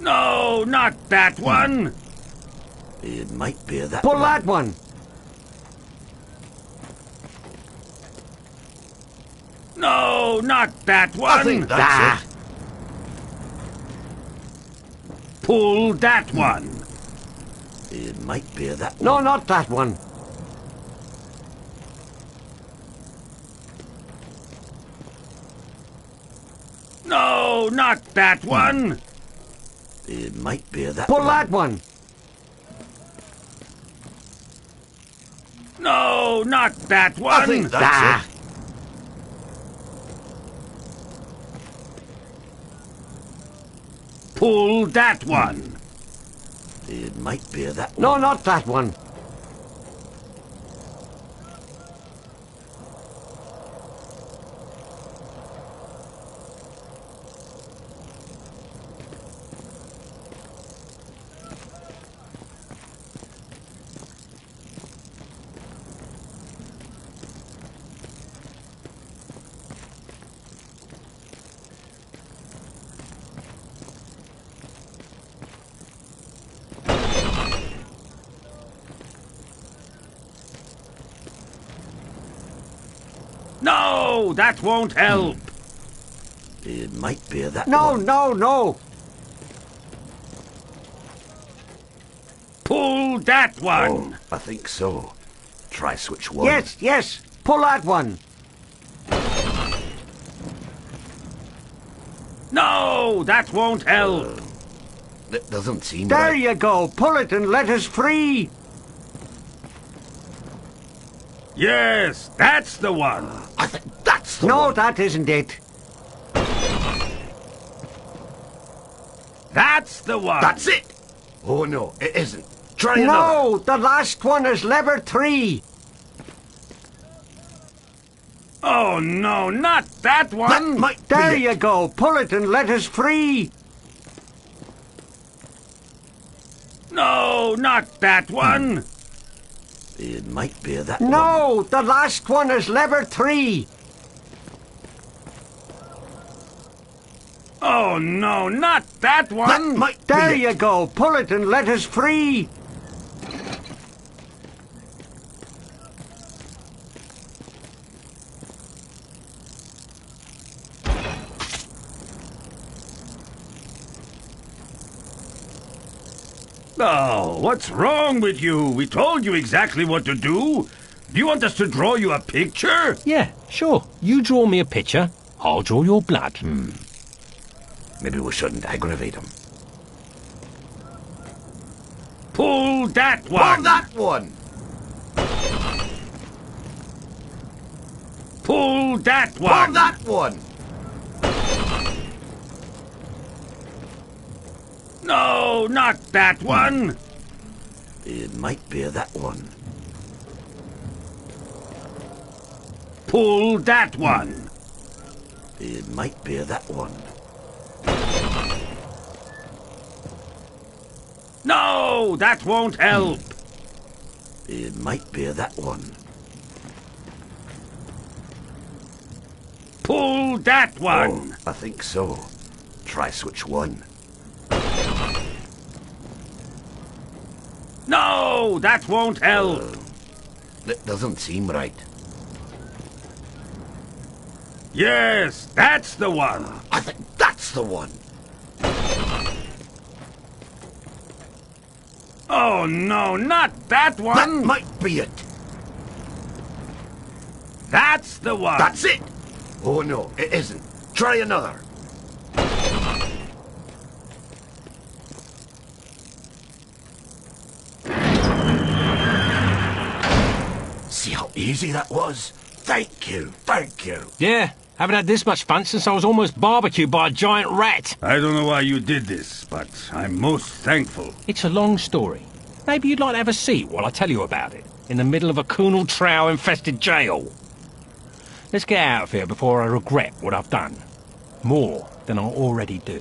No, not that one! It might be that Pull one. that one! No, not that one! I think that's it. Pull that one! It might be that No, one. not that one. No, not that one. It might be that Pull one. that one. No, not that one. I think that's it. Pull that one. It might be that one. No, not that one. No, that won't help. It might be that No, one. no. Pull that one. I think so. Try switch one. Yes. Pull that one. No, that won't help. That doesn't seem There right. you go. Pull it and let us free. Yes, that's the one. I think that's the No, one. that isn't it. That's the one. That's it. Oh no, it isn't. Try another. No, the last one is lever 3. Oh no, not that one. That might be There it. you go. Pull it and let us free. No, not that one. It might be that one. No, the last one is lever 3. Oh no, not that one. That might be There it. you go. Pull it and let us free. Oh, what's wrong with you? We told you exactly what to do. Do you want us to draw you a picture? Yeah, sure. You draw me a picture, I'll draw your blood. Maybe we shouldn't aggravate him. Pull that one. Pull that one. Pull that one. Pull that one. No, not that one. It might be that one. Pull that one. It might be that one. No, that won't help. It might be that one. Pull that one. I think so. Try switch one. No, that won't help. That doesn't seem right. Yes, that's the one. I think that's the one. Oh, no, not that one. That might be it. That's the one. That's it. Oh, no, it isn't. Try another. See how easy that was? Thank you, thank you. Yeah, haven't had this much fun since I was almost barbecued by a giant rat. I don't know why you did this, but I'm most thankful. It's a long story. Maybe you'd like to have a seat while I tell you about it, in the middle of a Kunal Trow-infested jail. Let's get out of here before I regret what I've done. More than I already do.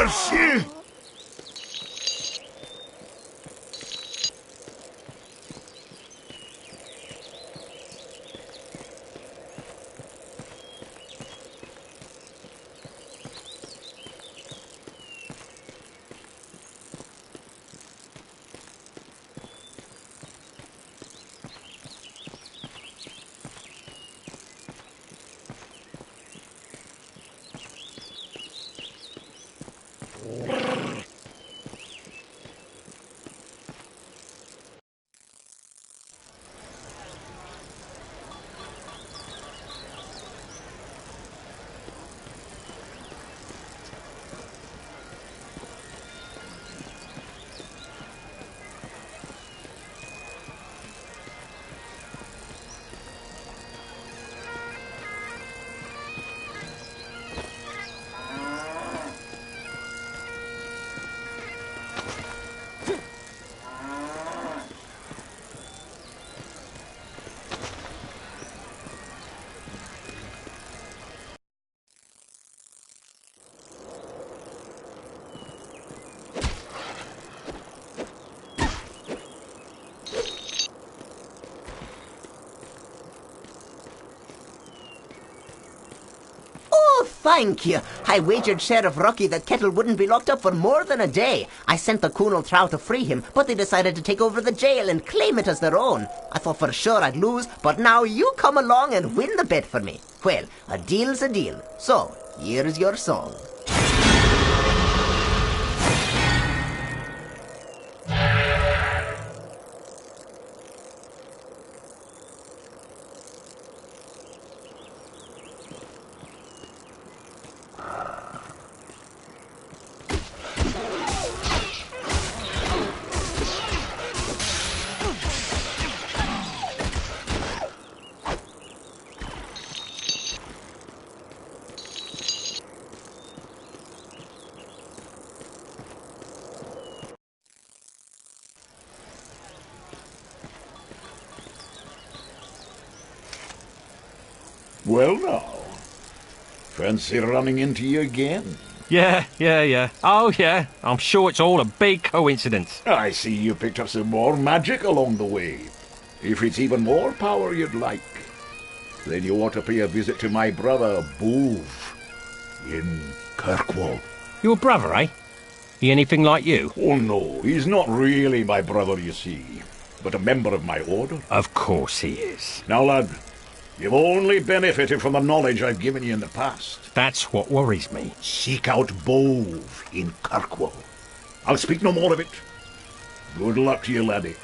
Mercy! Thank you. I wagered Sheriff Rocky that Kettle wouldn't be locked up for more than a day. I sent the Coonal Trow to free him, but they decided to take over the jail and claim it as their own. I thought for sure I'd lose, but now you come along and win the bet for me. Well, a deal's a deal. So, here's your song. Well now, fancy running into you again? Yeah. Oh, yeah. I'm sure it's all a big coincidence. I see you picked up some more magic along the way. If it's even more power you'd like, then you ought to pay a visit to my brother, Boov, in Kirkwall. Your brother, eh? He anything like you? Oh, no, he's not really my brother, you see, but a member of my order. Of course he is. Now, lad, you've only benefited from the knowledge I've given you in the past. That's what worries me. Seek out Boov in Kirkwall. I'll speak no more of it. Good luck to you, laddie.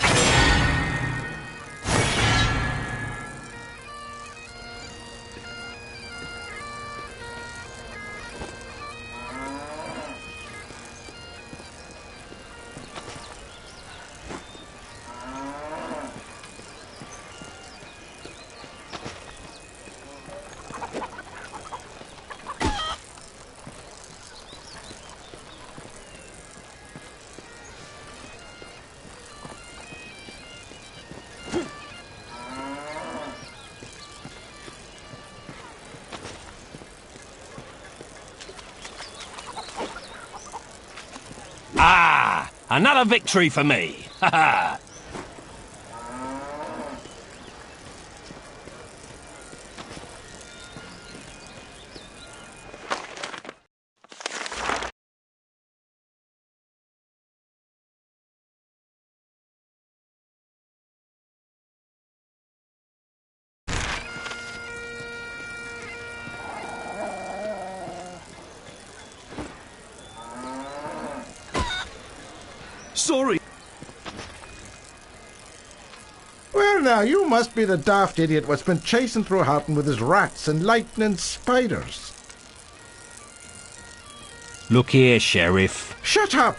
Ah! Another victory for me! Ha ha! Sorry. Well, now, you must be the daft idiot what's been chasing through Houghton with his rats and lightning spiders. Look here, Sheriff. Shut up!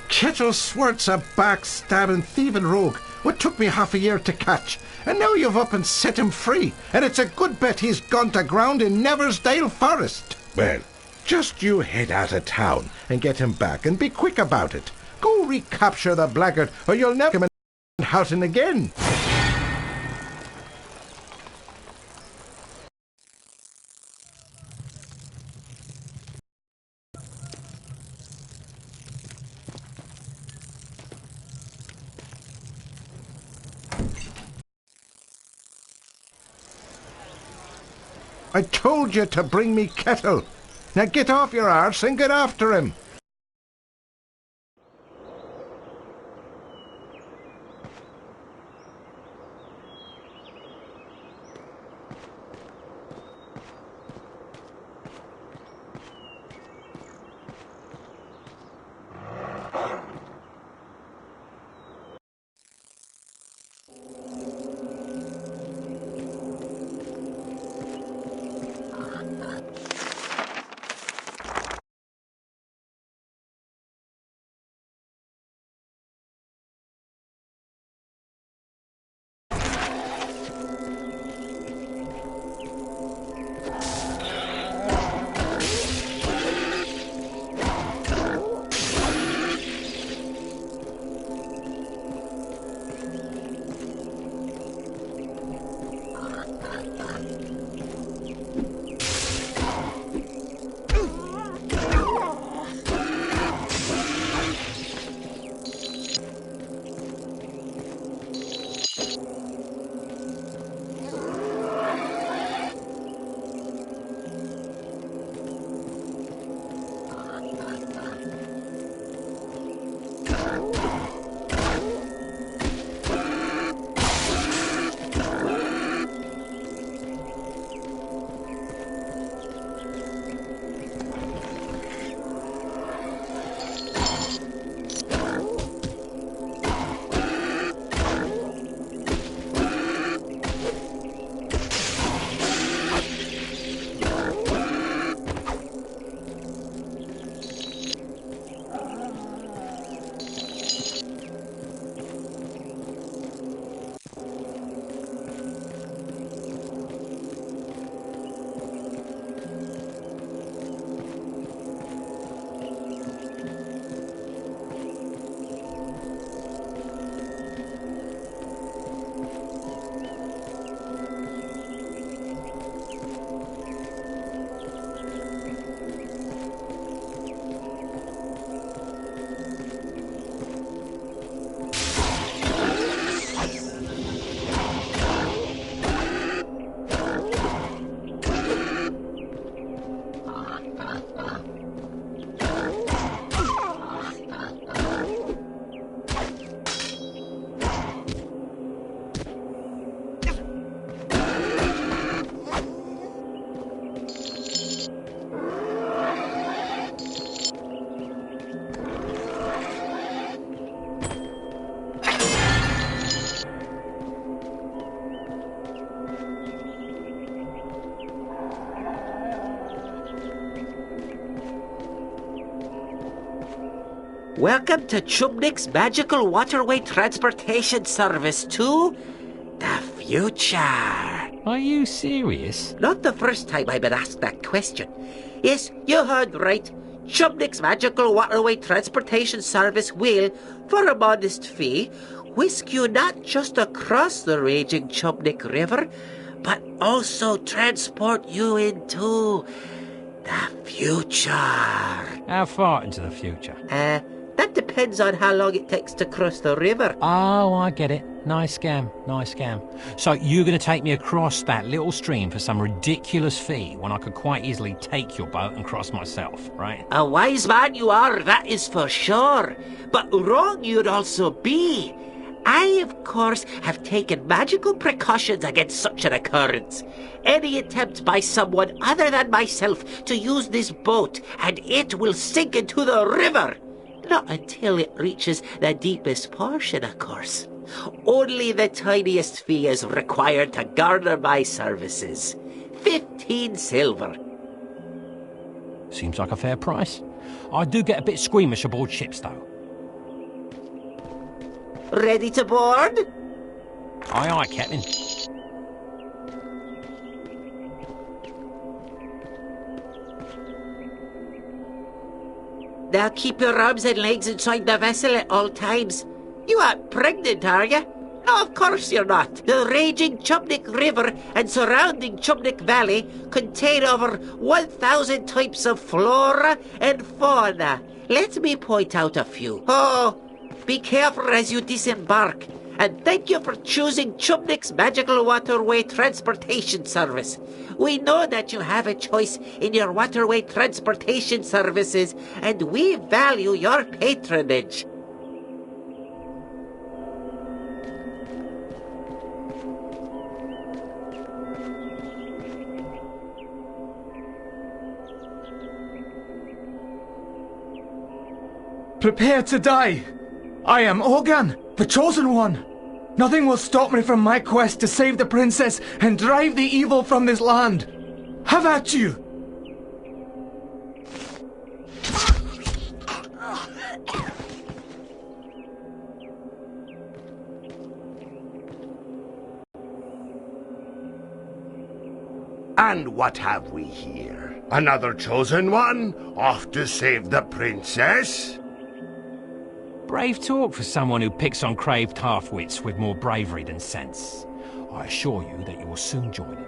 Kettle Swart's a backstabbing, thieving rogue what took me half a year to catch, and now you've up and set him free, and it's a good bet he's gone to ground in Neversdale Forest. Well, just you head out of town and get him back, and be quick about it. Go recapture the blackguard, or you'll never come in Houghton again. I told you to bring me kettle. Now get off your arse and get after him. Welcome to Chubnik's Magical Waterway Transportation Service to the future. Are you serious? Not the first time I've been asked that question. Yes, you heard right. Chubnik's Magical Waterway Transportation Service will, for a modest fee, whisk you not just across the raging Chubnik River, but also transport you into the future. How far into the future? That depends on how long it takes to cross the river. Oh, I get it. Nice scam, nice scam. So you're going to take me across that little stream for some ridiculous fee when I could quite easily take your boat and cross myself, right? A wise man you are, that is for sure. But wrong you'd also be. I, of course, have taken magical precautions against such an occurrence. Any attempt by someone other than myself to use this boat, and it will sink into the river. Not until it reaches the deepest portion, of course. Only the tiniest fee is required to garner my services. 15 silver. Seems like a fair price. I do get a bit squeamish aboard ships, though. Ready to board? Aye, aye, Captain. Now keep your arms and legs inside the vessel at all times. You aren't pregnant, are you? No, of course you're not. The raging Chubnik River and surrounding Chubnik Valley contain over 1,000 types of flora and fauna. Let me point out a few. Oh, be careful as you disembark, And thank you for choosing Chumnick's Magical Waterway Transportation Service. We know that you have a choice in your waterway transportation services, and we value your patronage. Prepare to die! I am Ogan, the Chosen One! Nothing will stop me from my quest to save the princess and drive the evil from this land! Have at you! And what have we here? Another Chosen One? Off to save the princess? Brave talk for someone who picks on craved half-wits with more bravery than sense. I assure you that you will soon join him.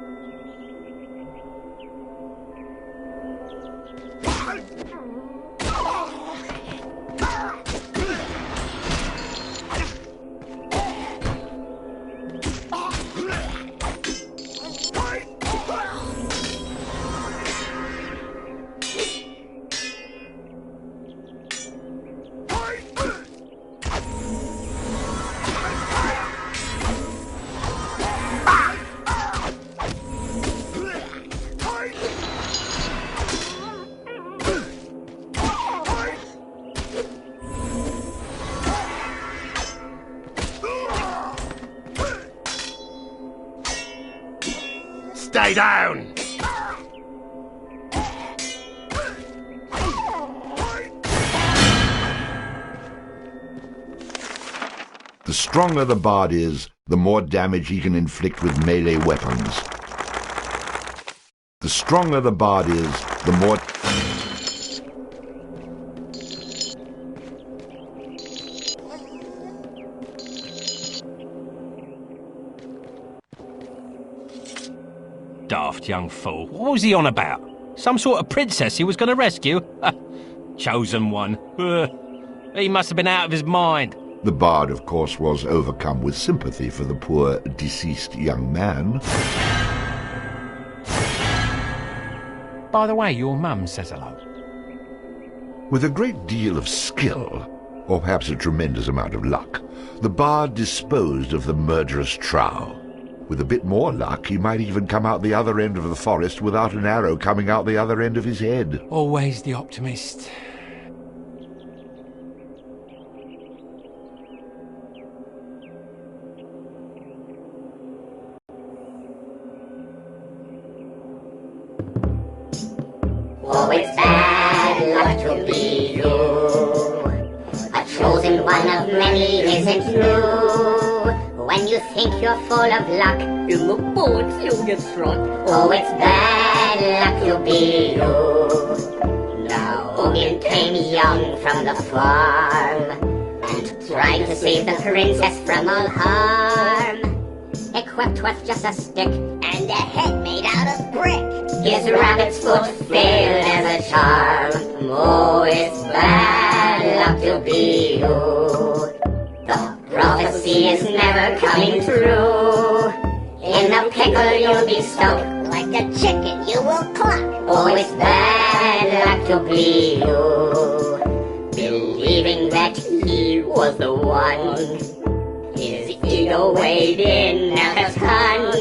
Stay down! The stronger the bard is, the more damage he can inflict with melee weapons. The stronger the bard is, the more... Daft young fool. What was he on about? Some sort of princess he was going to rescue? Chosen One. He must have been out of his mind. The bard, of course, was overcome with sympathy for the poor, deceased young man. By the way, your mum says hello. With a great deal of skill, or perhaps a tremendous amount of luck, the bard disposed of the murderous Trow. With a bit more luck, he might even come out the other end of the forest without an arrow coming out the other end of his head. Always the optimist. Oh, it's bad luck to be you. A chosen one of many isn't new. When you think you're full of luck, in the boats you'll get struck. Oh, it's bad luck to be you. Now, Ogan came young from the farm and tried to save the princess from all harm. Equipped with just a stick and a head made out of brick. His rabbit's foot failed as a charm. Oh, it's bad luck to be you. The prophecy is never coming true. In a pickle you'll be stuck. Like a chicken you will cluck. Oh, it's bad luck to be you. Believing that he was the one. His ego weighed in at a ton.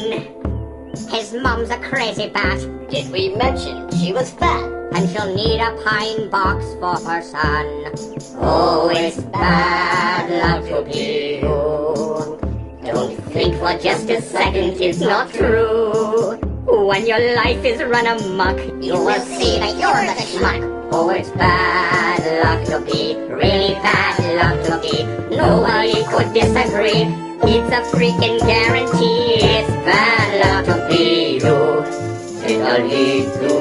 His mum's a crazy bat. Did we mention she was fat? And she'll need a pine box for her son. Oh, it's bad luck to be you. Don't think for just a second it's not true. When your life is run amok, you will see that you're the schmuck. Oh, it's bad luck to be, really bad luck to be. Nobody could disagree. It's a freaking guarantee. It's bad luck to be you. It'll lead to.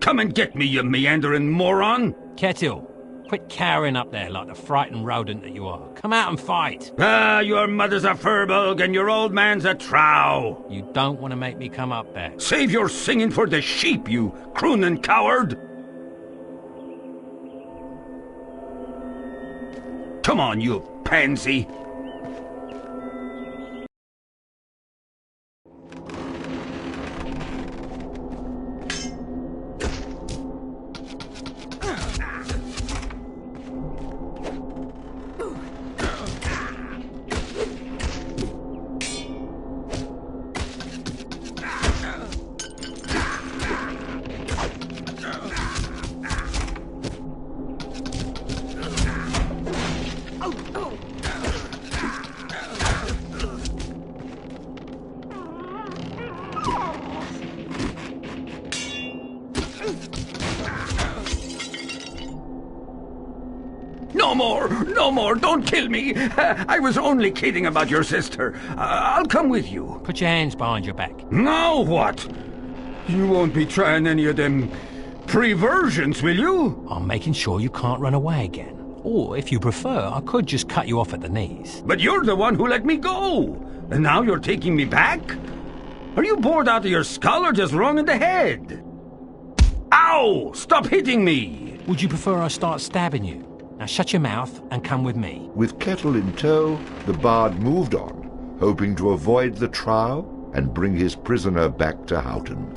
Come and get me, you meandering moron! Kettle, quit cowering up there like the frightened rodent that you are. Come out and fight. Ah, your mother's a furbog and your old man's a trow. You don't want to make me come up there. Save your singing for the sheep, you crooning coward! Come on, you pansy! No more, don't kill me. I was only kidding about your sister. I'll come with you. Put your hands behind your back. Now what? You won't be trying any of them perversions, will you? I'm making sure you can't run away again. Or, if you prefer, I could just cut you off at the knees. But you're the one who let me go. And now you're taking me back? Are you bored out of your skull or just wrong in the head? Ow! Stop hitting me! Would you prefer I start stabbing you? Now shut your mouth and come with me. With Kettle in tow, the bard moved on, hoping to avoid the trial and bring his prisoner back to Houghton.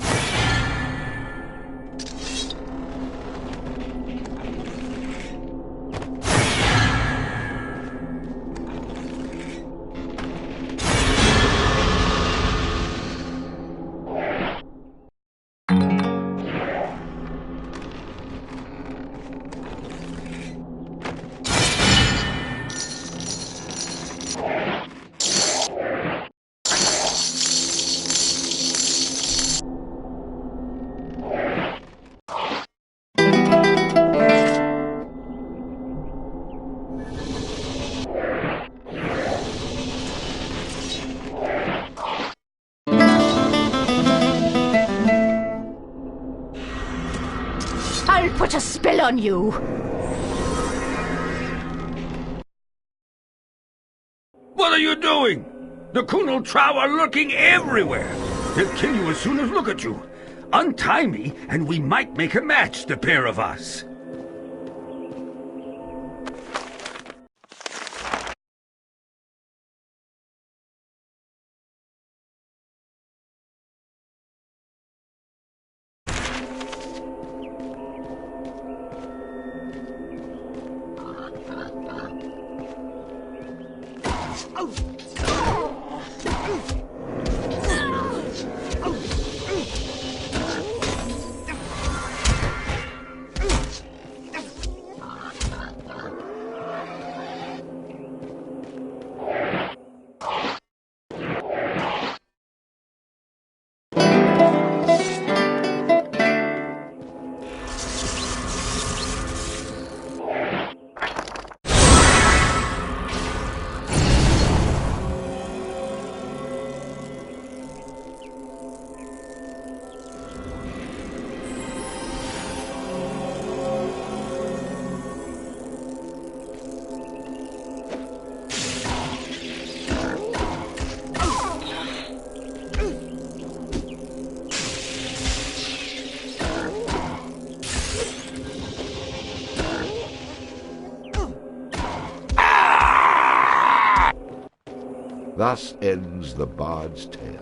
Put a spell on you. What are you doing? The Kunal Trow are lurking everywhere. They'll kill you as soon as look at you. Untie me, and we might make a match, the pair of us. Thus ends the bard's tale.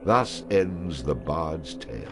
Thus ends the bard's tale.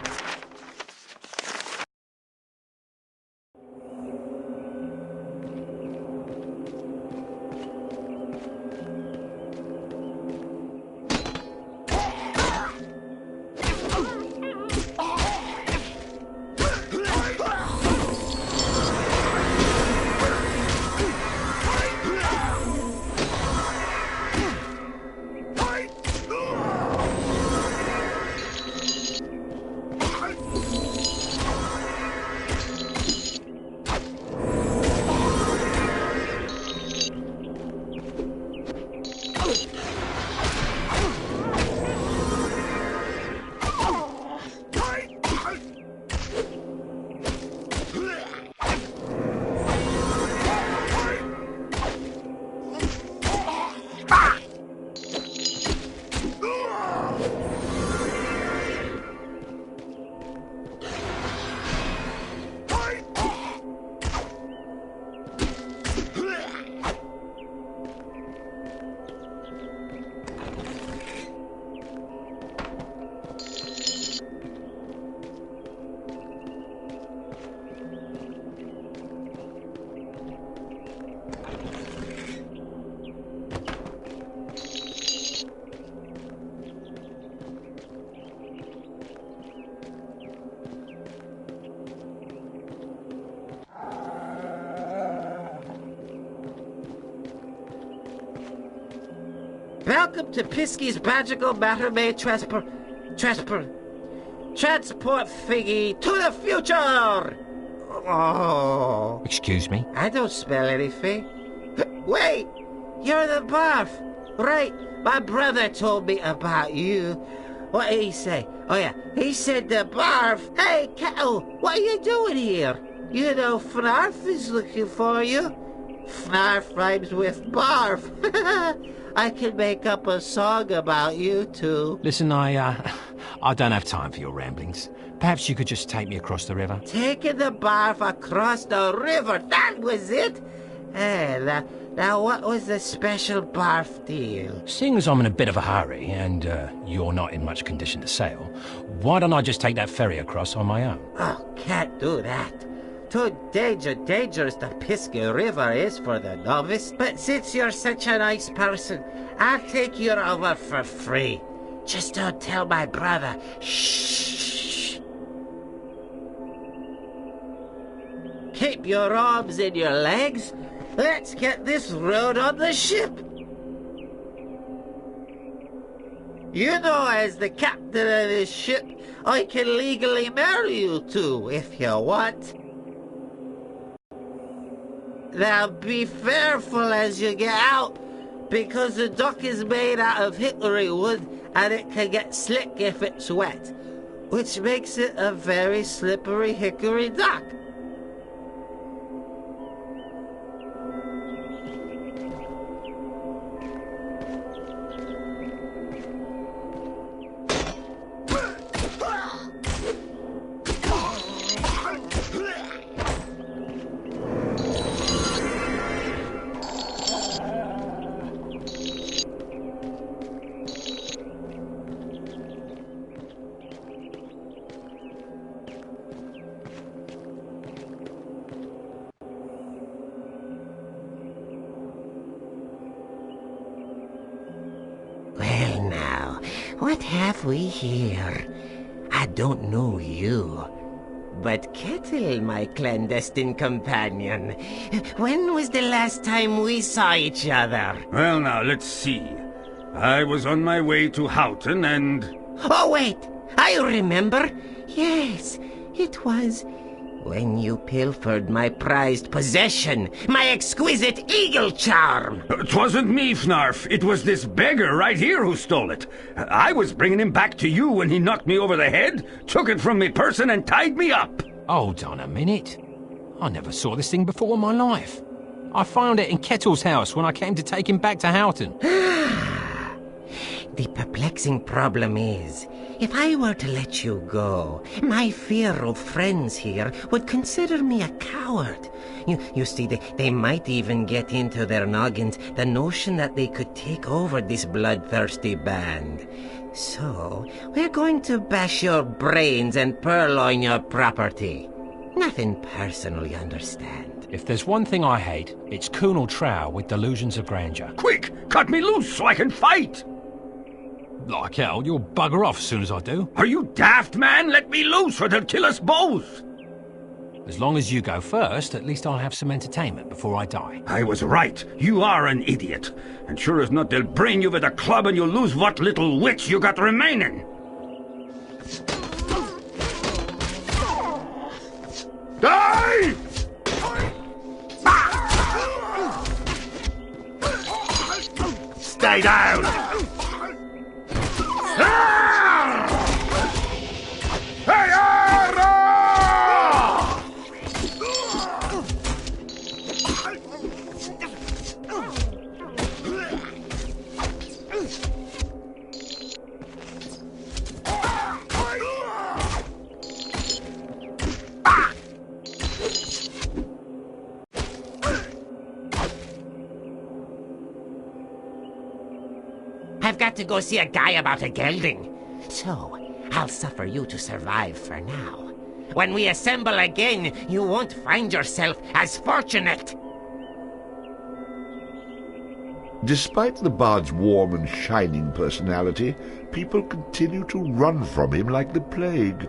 Welcome to Pisky's Magical Mattermay Transport Figgy to the future! Oh. Excuse me? I don't smell anything. Wait! You're the barf! Right, my brother told me about you. What did he say? Oh yeah, he said the barf. Hey, Kettle, what are you doing here? You know Fnarf is looking for you. Fnarf rhymes with barf. I can make up a song about you two. Listen, I don't have time for your ramblings. Perhaps you could just take me across the river? Taking the barf across the river, that was it? Now what was the special barf deal? Seeing as I'm in a bit of a hurry, and you're not in much condition to sail, why don't I just take that ferry across on my own? Oh, can't do that. Too dangerous the Pisky River is for the novice. But since you're such a nice person, I'll take you over for free. Just don't tell my brother. Shh. Keep your arms in your legs. Let's get this road on the ship. You know, as the captain of this ship, I can legally marry you two if you want. Now be careful as you get out, because the dock is made out of hickory wood and it can get slick if it's wet, which makes it a very slippery hickory dock. Well now, what have we here? I don't know you, but Kettle, my clandestine companion, when was the last time we saw each other? Well now, let's see. I was on my way to Houghton and... Oh wait, I remember. Yes, it was when you pilfered my prized possession, my exquisite eagle charm. 'Twasn't me, Fnarf. It was this beggar right here who stole it. I was bringing him back to you when he knocked me over the head, took it from me person and tied me up. Hold on a minute. I never saw this thing before in my life. I found it in Kettle's house when I came to take him back to Houghton. The perplexing problem is, if I were to let you go, my feared friends here would consider me a coward. You see, they might even get into their noggins the notion that they could take over this bloodthirsty band. So, we're going to bash your brains and purloin your property. Nothing personal, you understand. If there's one thing I hate, it's Kunal Trow with delusions of grandeur. Quick! Cut me loose so I can fight! Like hell, you'll bugger off as soon as I do. Are you daft, man? Let me loose or they'll kill us both! As long as you go first, at least I'll have some entertainment before I die. I was right. You are an idiot. And sure as not, they'll brain you with a club and you'll lose what little wits you got remaining. Die! Stay down! I've got to go see a guy about a gelding. So, I'll suffer you to survive for now. When we assemble again, you won't find yourself as fortunate. Despite the bard's warm and shining personality, people continue to run from him like the plague.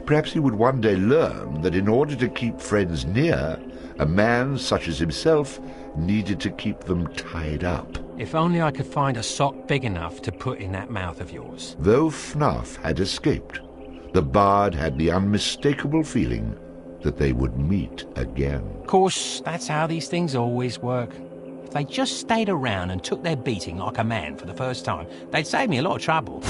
Perhaps he would one day learn that in order to keep friends near, a man such as himself needed to keep them tied up. If only I could find a sock big enough to put in that mouth of yours. Though Fnaf had escaped, the bard had the unmistakable feeling that they would meet again. Of course, that's how these things always work. If they just stayed around and took their beating like a man for the first time, they'd save me a lot of trouble.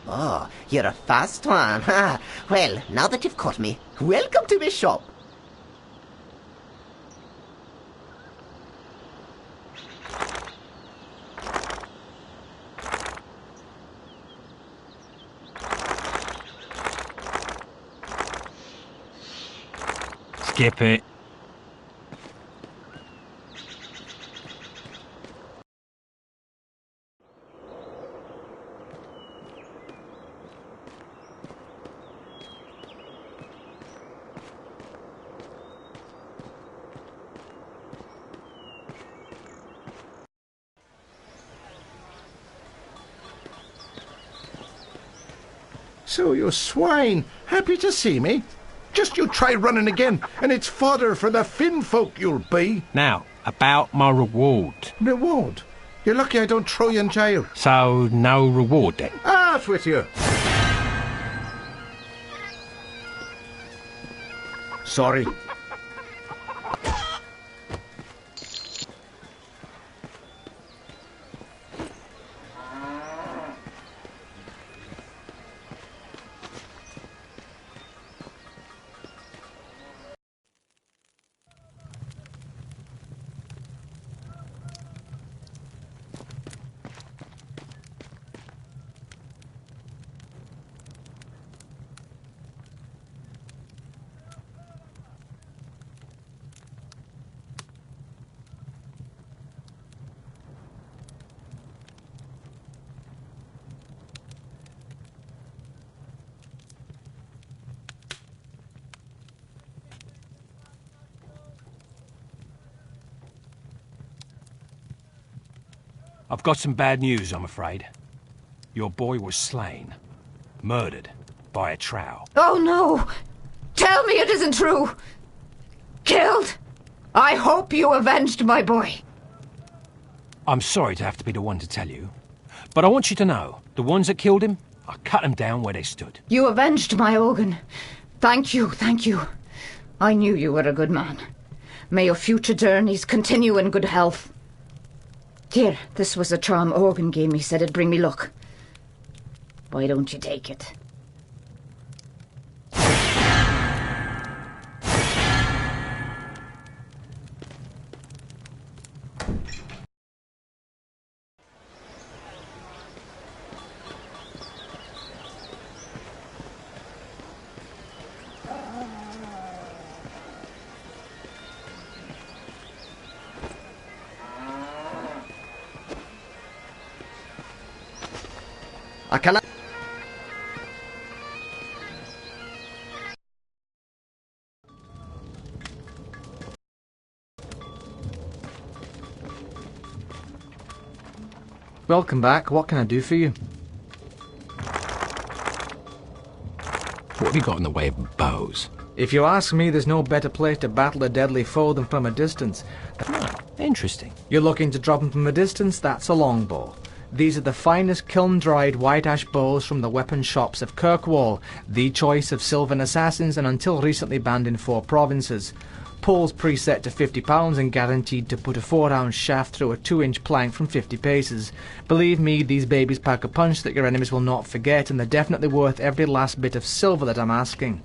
Oh, you're a fast one. Well, now that you've caught me, welcome to my shop. Skip it. So you swine, happy to see me? Just you try running again, and it's fodder for the Finn folk you'll be. Now, about my reward. Reward? You're lucky I don't throw you in jail. So, no reward then? Out with you. Sorry. I've got some bad news, I'm afraid. Your boy was slain. Murdered. By a trow. Oh, no! Tell me it isn't true! Killed? I hope you avenged my boy. I'm sorry to have to be the one to tell you, but I want you to know, the ones that killed him, I cut them down where they stood. You avenged my Ogun. Thank you, thank you. I knew you were a good man. May your future journeys continue in good health. Here, this was a charm Ogun gave me, said it'd bring me luck. Why don't you take it? I cannot... Welcome back. What can I do for you? What have you got in the way of bows? If you ask me, there's no better place to battle a deadly foe than from a distance. Interesting. You're looking to drop them from a distance? That's a longbow. These are the finest kiln-dried white ash bows from the weapon shops of Kirkwall, the choice of Sylvan assassins and until recently banned in 4 provinces. Poles preset to £50 and guaranteed to put a 4-ounce shaft through a 2-inch plank from 50 paces. Believe me, these babies pack a punch that your enemies will not forget, and they're definitely worth every last bit of silver that I'm asking.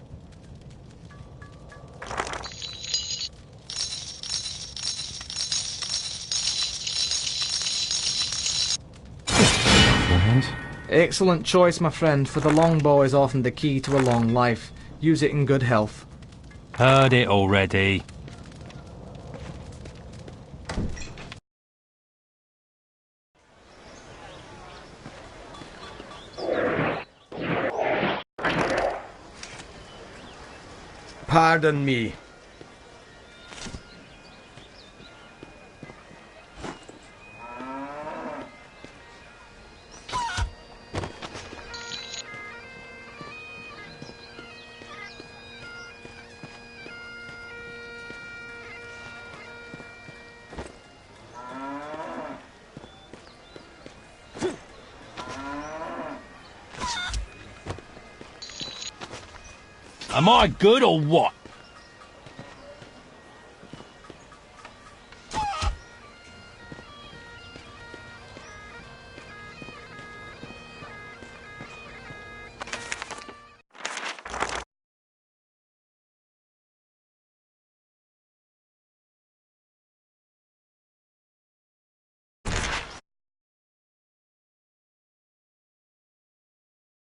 Excellent choice, my friend, for the longbow is often the key to a long life. Use it in good health. Heard it already. Pardon me. Am I good or what?